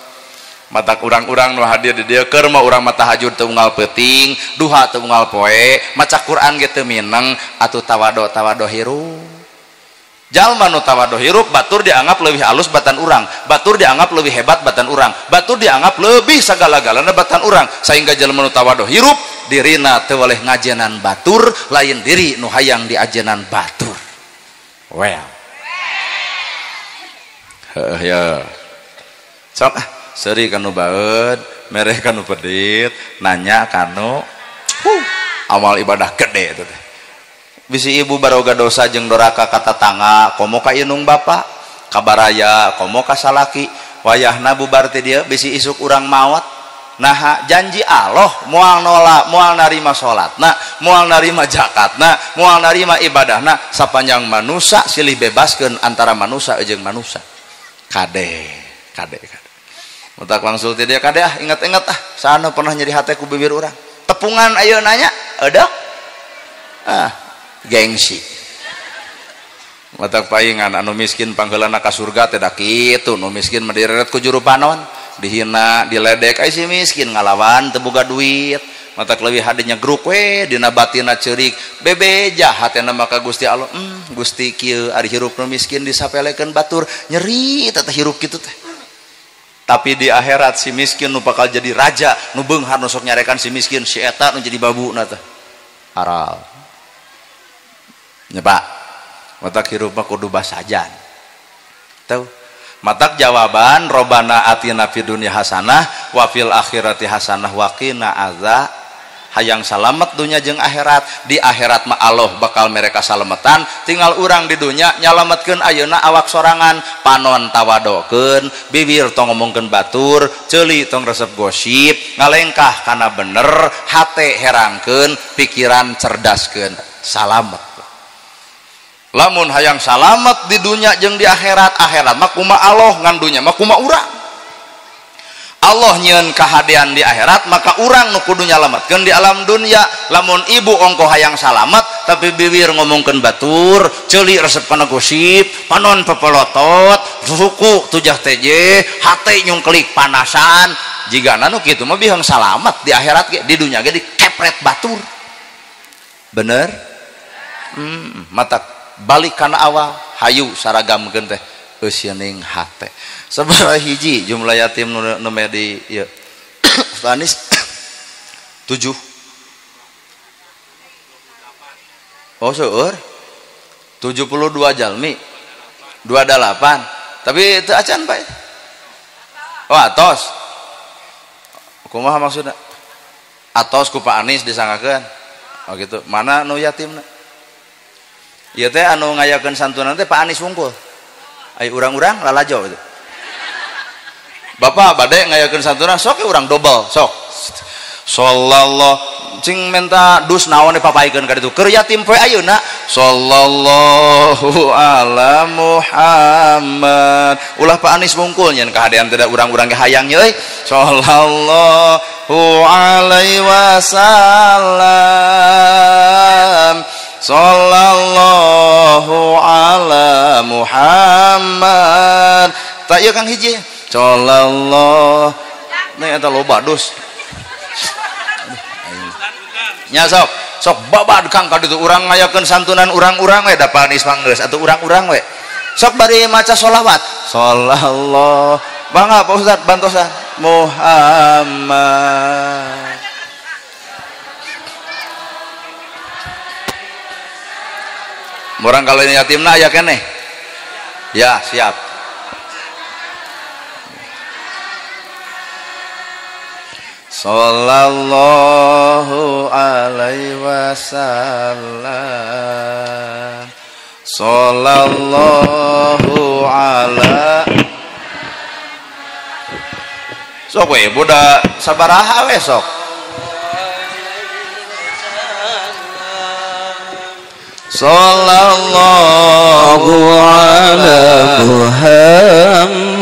mata urang-urang nu hadir di dieu keur mah urang mah tahajud teu unggal peuting duha teu unggal poe maca Quran ge teu mineng atuh tawado hirup jalma nu tawado hirup batur dianggap lebih halus batan urang batur dianggap lebih hebat batan urang batur dianggap lebih sagala-galana batan urang sehingga jalma nu tawado hirup dirina teu waleh ngajenan batur lain diri nu hayang diajenan batur well ya sok seuri kanu baeud mereh kanu pedit nanya kanu amal ibadah gede itu teh bisi ibu baroga dosa jeung doraka ka tatangga komo ka inung bapak kabaraya komo kasalaki wayahna bubar teh dia bisi isuk urang maot. Nah janji Allah moal nolak moal narima salatna moal narima zakatna moal narima ibadahna sapanjang manusia silih bebaskeun antara manusia jeung manusia kade mutak langsung teh dia kade ingat-ingat sana pernah nyeri hate ku bibir urang tepungan ayeuna nanya eueuh gengsi mutak paingan anu miskin panggeulana ka surga teh da kitu nu miskin mah direret ku juru panon dihina diledek ai si miskin ngalawan teu boga duit mata leuwih hadinya gruk we dina batina ceurik bebeja hatena maka Gusti Allah Gusti kieu ari hirup nu miskin disapelekeun batur nyeri teteh hirup kitu teh tapi di akhirat si miskin nu bakal jadi raja nu beunghar nu sok nyarekan si miskin si eta nu jadi babuna teh haral nya Pak mata hirup mah kudu basajan teu matak jawaban robana atina fid dunya hasanah wa fil akhirati hasanah wa qina azab hayang salamet dunya jeung akhirat di akhirat mah Allah bakal mereka salametan tinggal urang di dunya nyalametkeun ayeuna awak sorangan panon tawadokeun bibir tong ngomongkeun batur ceuli tong resep gosip ngalengkah kana bener hate herangkeun pikiran cerdaskeun salamet lamun hayang salamet di dunia jeung di akhirat mah kumaha Allah ngan dunya mah kumaha urang Allah nyieun kahadean di akhirat maka urang nu kudu nyalametkeun di alam dunia lamun ibu ongko hayang salamet tapi bibir ngomongkeun batur ceuli resep kana gosip panon pepelotot suku tujah teje hate nyungklik panasan jigana nu kitu mah bihang salamet di akhirat ge di dunia ge dikepret batur bener mata balik kana awal hayu saragamkeun teh eueuning hate sabaraha hiji jumlah yatim nu di ieu Anis 7 oh seueur 72 jalmi 28 tapi teu acan Pak oh atos kumaha maksudna atos ku Pak Anis disangakeun oh gitu mana nu yatimna ieu teh anu ngayakeun santunan teh Pak Anis wungkul ai urang-urang lalajo itu Bapak bade ngayakeun santunan sok urang dobel sok sallallahu cing menta dus naon dipapaikeun ka ditu keur yatim poe ayeuna sallallahu ala Muhammad ulah Pak Anis wungkul nyen kahadean teh urang-urang ge hayang euy sallallahu alaihi wasallam sallallahu ala Muhammad tak ieu Kang hiji sallallahu nih eta loba dus nya sok babad Kang ka ditu urang ngayakeun santunan urang-urang we da panis manggeus atuh urang-urang we sok bari maca sholawat sallallahu bangga Pak Ustaz bantosan Muhammad orang kalau ini yatimna aya keneh ya siap sallallahu alaihi wasallam sallallahu ala sok we budak sabaraha we sok sallallahu ala Muhammad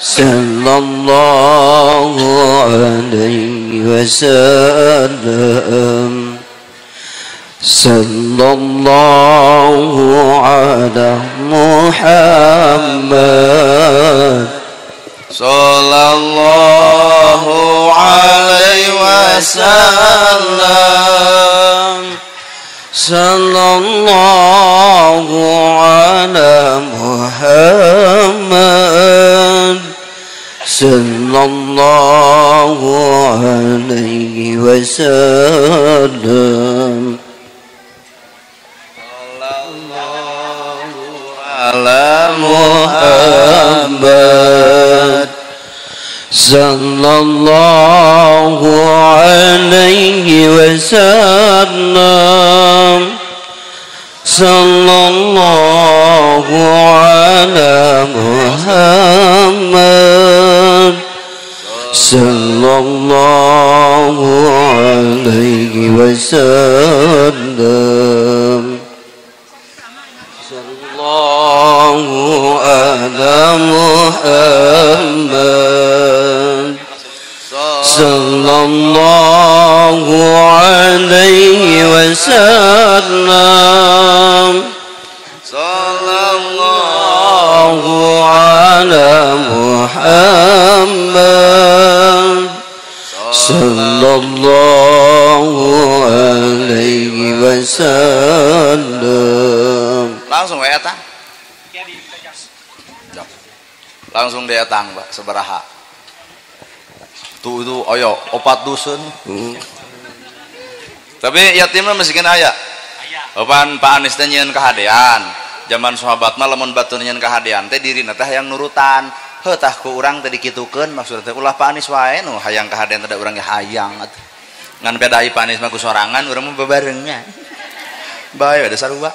sallallahu alaihi wasallam sallallahu ala Muhammad sallallahu alaihi wasallam sallallahu ala Muhammad sallallahu alaihi wasallam sallallahu ala Muhammad sallallahu alaihi wasallam sallallahu ala Muhammad sallallahu alaihi wasallam sallallahu ala Muhammad sallallahu alaihi wasallam sallallahu ala Muhammad sallallahu alaihi wasallam. Langsung we etang. Langsung dia etang, Pak, sabaraha. Tuh itu ayo 4 dusun. Tapi yatimna miskin aya. Opan Pak Anies teh nyieun kahadean. Zaman sahabat mah lamun batur nyieun kahadean teh dirina teh hayang nurutan. Heuh tah ku urang teh dikitukeun maksudna teh ulah Pak Anies wae nu hayang kahadean teh da urang ge hayang atuh. Ngan bedai Pak Anies mah ku sorangan urang mah bebarengnya. Bae ada sarua.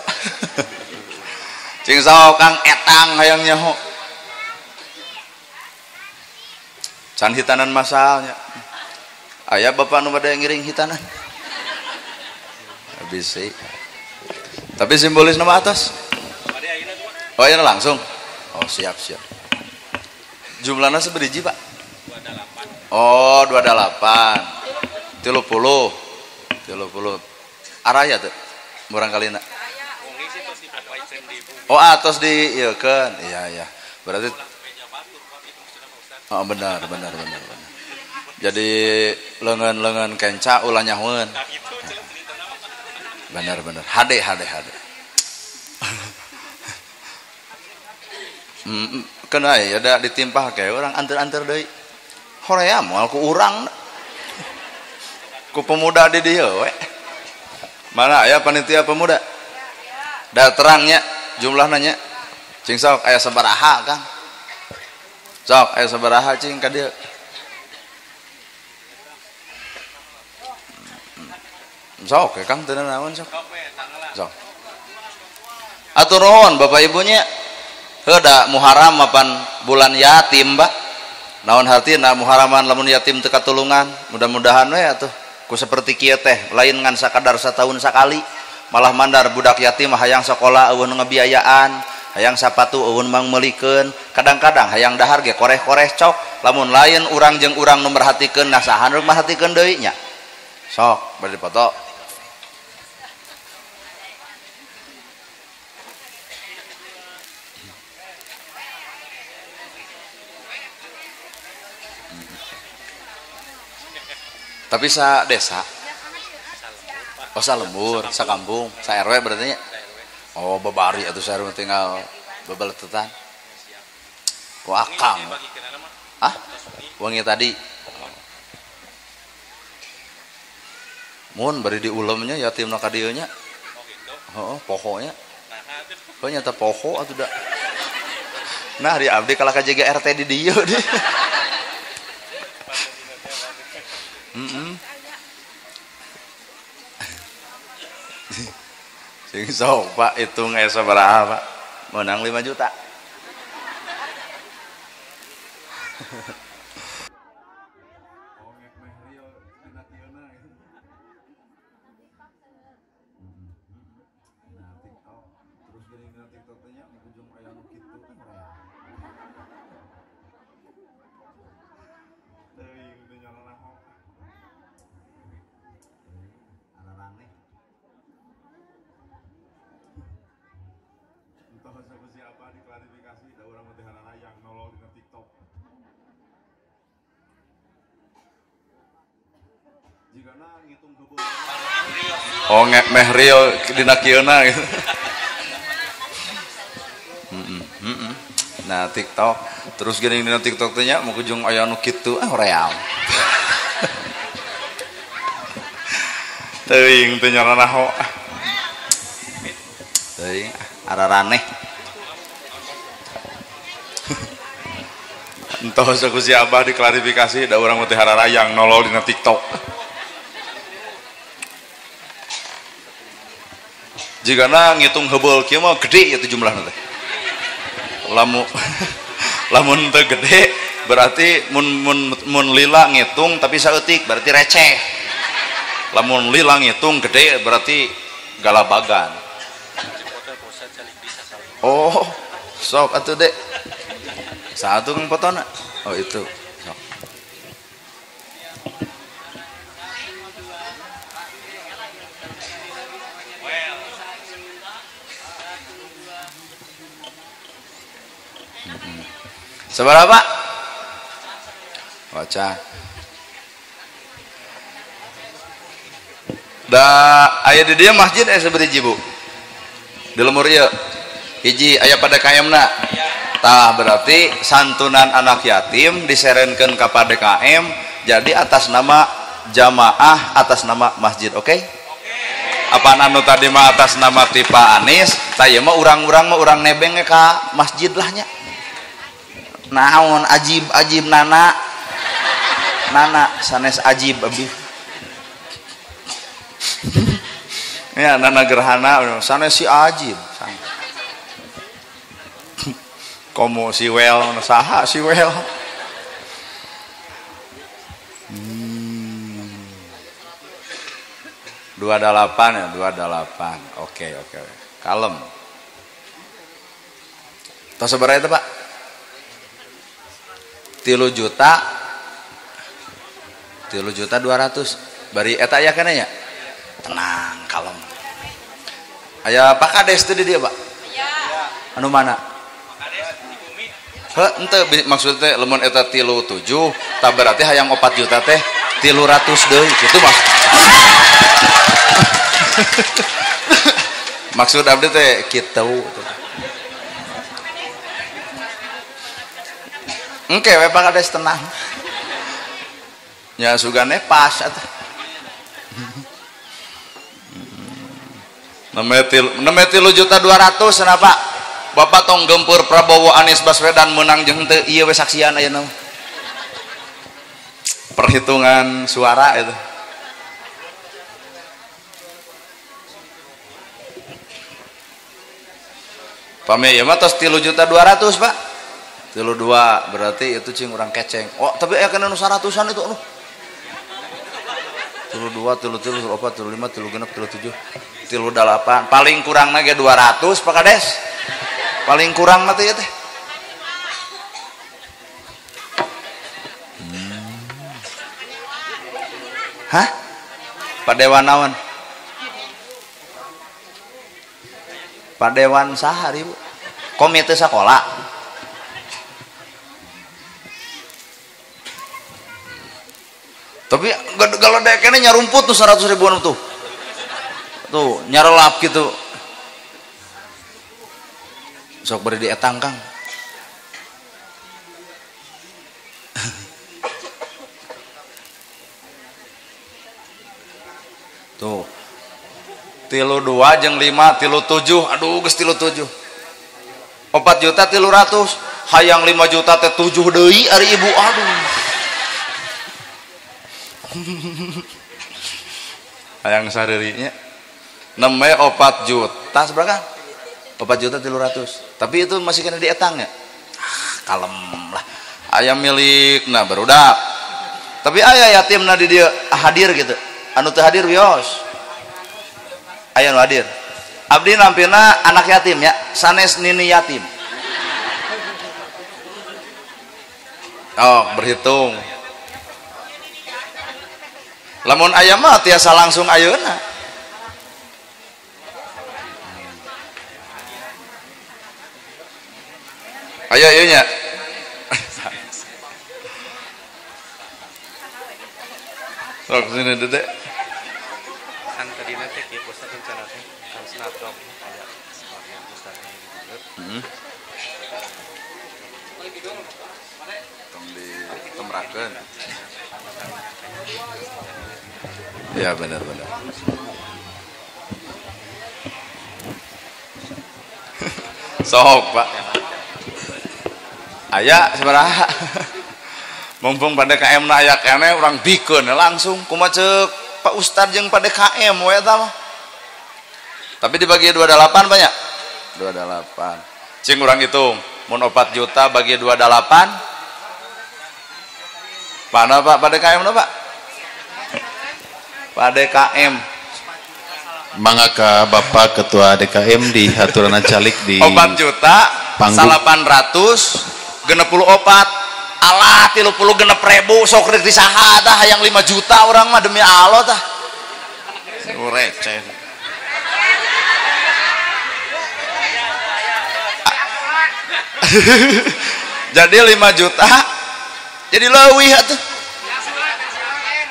Cing saho Kang etang hayang nyaho. Can hitanan masalnya. Aya bapak nu bade ngiring hitanan. Habis sih. Tapi simbolis nama atas. Oh iya langsung. Oh siap. Jumlahnya seberiji Pak? 28. Oh 28. 30. Araya tuh. Barangkali nak. Oh atos di iya kan. Iya. Berarti. Oh benar. Jadi lengan kenca ulah nyahoeun. Benar. Hade. Kena ya ada ditimpah kayak orang antar deui. Horea moal ku urang. Ku pemuda di dieu we. Mana aya panitia pemuda? Da terangnya jumlahna nya. Cing sok aya sabaraha Kang? Sok aya sabaraha cing ka dieu? Sok ya Kang teu naon sok. Sok. Atur nuhun Bapak Ibunya. Heuda Muharram mapan bulan yatim Mbak. Naon hartina Muharraman lamun yatim teu katulungan. Mudah-mudahan we atuh ku saperti kieu teh lain ngan sakadar satahun sakali. Malah mandar budak yatim hayang sakola eueun ngabiayaan, hayang sapatu eueun mangmeulikeun. Kadang-kadang hayang dahar ge koreh-koreh cok. Lamun lain urang jeung urang nu merhatikeun nah sahan rek merhatikeun deui nya. Sok bade dipoto. Tapi sa desa, oh sa lembur, sa kampung, sa RW berarti nya. Oh babari atau sa RW tinggal bebaletetan. Ku akang. Hah? Wangi tadi. Mun bari diulemnya yatim na ka dieu nya. Heeh, pohonya. Oh nyata poho atuh da. Nah di abdi kalau kajaga RT di dieu deh. Sing sok Pak hitung aya sabaraha Pak? Menang 5 juta. Oh meh real dina kieuna gitu. Nah TikTok terus gini dina TikTok teh nya mau kujung aya nu kitu hoream. Teuing teu nyarana ho. Teuing araraneh. Entah saku si Abah diklarifikasi da urang teh hararayang nolol dina TikTok. jigana ngitung hebeul kieu mah gede itu jumlahna teh lamun teu gede berarti mun lila ngitung tapi saeutik berarti receh, lamun lila ngitung gede berarti galabagan. Oh sok atuh dek satu kang potona. Oh itu sok. Seberapa? Baca. Da aya di dieu masjid aya sabaraha Bu? Di lemur ieu. Hiji aya pada KM-na. Tah berarti santunan anak yatim diserenkeun ka PDKM jadi atas nama jamaah atas nama masjid. Oke? Apa anu tadi mah atas nama Tipa Anis, tah ieu mah urang-urang mah urang nebeng ka masjid lah nya. Naon ajib nana sanes ajib abdi ya nana gerhana sanes si ajib komo si wel saha si wel 28 ya 28 oke kalem tos sabaraha eta Pak 3.200.000 bari eta aya kana nya tenang kalem aya Pak Kades teh di dieu Pak iya anu mana Pak Kades di bumi henteu maksud teh lamun eta 37 tah berarti hayang 4 juta teh 300 deui kitu Mas maksud abdi teh kitu engke we Pak Kades tenang nya sugane pas atuh nembe 3.200.000 cenah Pak Bapak tong gempur Prabowo Anies Baswedan menang jeung teu ieu we saksian ayeuna perhitungan suara itu pame ieu mah tos 3.200.000 Pak 32 berarti itu cing orang keceng. Oh tapi ya kena nu 100-an itu anu. 32, 33, 34, 35, 36, 37, 38. Paling kurang ge 200 Pak Kades. Paling kurang mah teh ya teh. Hah? Pak Dewan naon? Pak Dewan saha ibu? Komite sekolah. Tapi kalau dekene nyarumput tuh 100 ribuan tuh nyarelap gitu sok beri di etang Kang tuh 32 jeung 5 37 aduh geus 37 4.300.000 hayang 5 juta teh 7 deui ari ibu aduh hayang saririnya nembe 4 juta seberapa 4.300.000 tapi itu masih kena dietang ya kalem lah ayam milik nah barudak tapi aya yatim na di dia hadir gitu anu teu hadir wios aya nu hadir abdi nampina anak yatim ya sanes nini yatim oh berhitung lamun aya mah tiasa langsung ayeuna aya ieu nya sok sini dedek kan tadi nanti kieu pusat rencana teh kan snapdog aya sebagian pusatnya tong ditemrakeun ya benar-benar sok Pak aya sabaraha mumpung pada KM na aya keneh urang bikeun langsung kumaha ceuk Pak Ustad jeung pada KM we eta mah Tapi dibagi 28 banyak. 28. Cing urang hitung, mun 4 juta bagi 28. Mana Pak? Pada KM no Pak? Pada KM. Mangga Bapak Ketua DKM di Haturana Calik di 4 juta Panggung. 800 genep 10 opat alah 30 genep ribu sok rek disaha tah hayang 5 juta orang mah demi Allah tah receh. Jadi 5 juta jadi leuwih atuh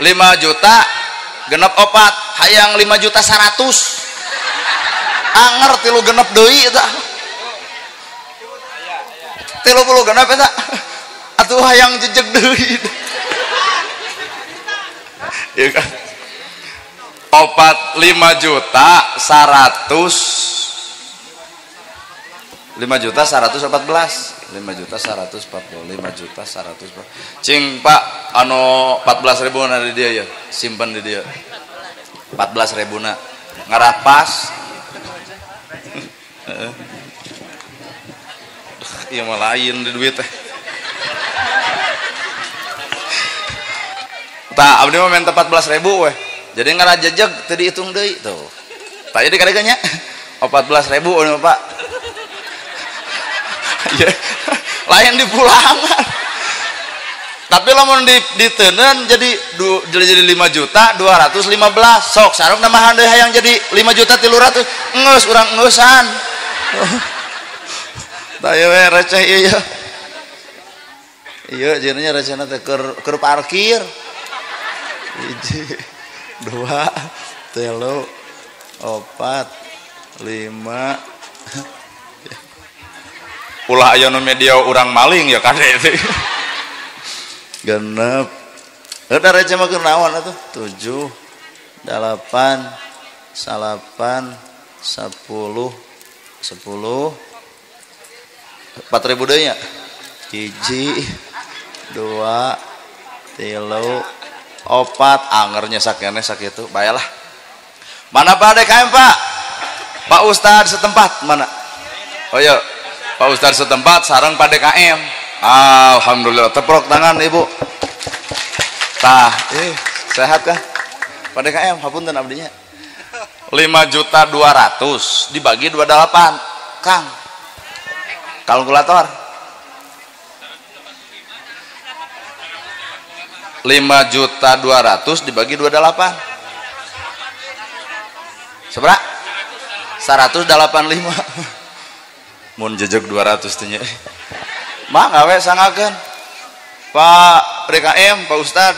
5 juta genep opat hayang 5 juta 100 anger 3 genep deui eta 30 genep eta atuh hayang jejeg deui ya kan opat 5 juta 100 5 juta 114 5 juta 140 5 juta 140 cing Pak anu 14.000 na di dia ya simpen di dia 14.000 na ngarah pas iya mah lain di duit teh tak abdi mah minta 14.000 weh jadi ngarah jejeg tadi hitung deui tuh tak jadi kadang-kadangnya 14.000 anu Pak ya lain di pulangan tapi lamun diteuneun jadi 5 juta 215 sok sareng namahan deui hayang jadi 5 juta 300 geus urang ngeusan tah ye receh ieu ieu jenenya recehna teh keur parkir 1 2 3 4 5 ulah aya nu media urang maling ya kade teh genep udah receh mah keur naon atuh 7 8 9 10 4.000 deui nya 1 2 3 4 angernya sakene sakitu bayalah mana Pak DKM Pak Pak Ustad setempat mana oh iya Pak Ustad setempat sareng Pak DKM alhamdulillah teprok tangan Ibu tah sehat kah Pak DKM hapunten abdinya 5.200.000 dibagi 28 Kang kalkulator 5.200.000 dibagi 28 seberapa 185 mun jejeg 200 teh nya mangga we sangakeun Pak DKM Pak Ustad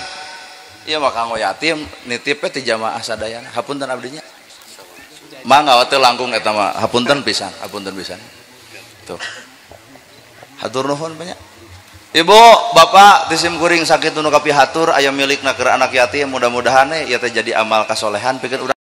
ieu mah kanggo yatim nitip ti jamaah sadayana hapunten abdinya mangga teh langkung eta mah hapunten pisan tuh hatur nuhun banyak Ibu Bapak tisim kuring sakit nu kapihatur aya milikna keur anak yatim mudah-mudahan ieu teh jadi amal kasolehan pikeun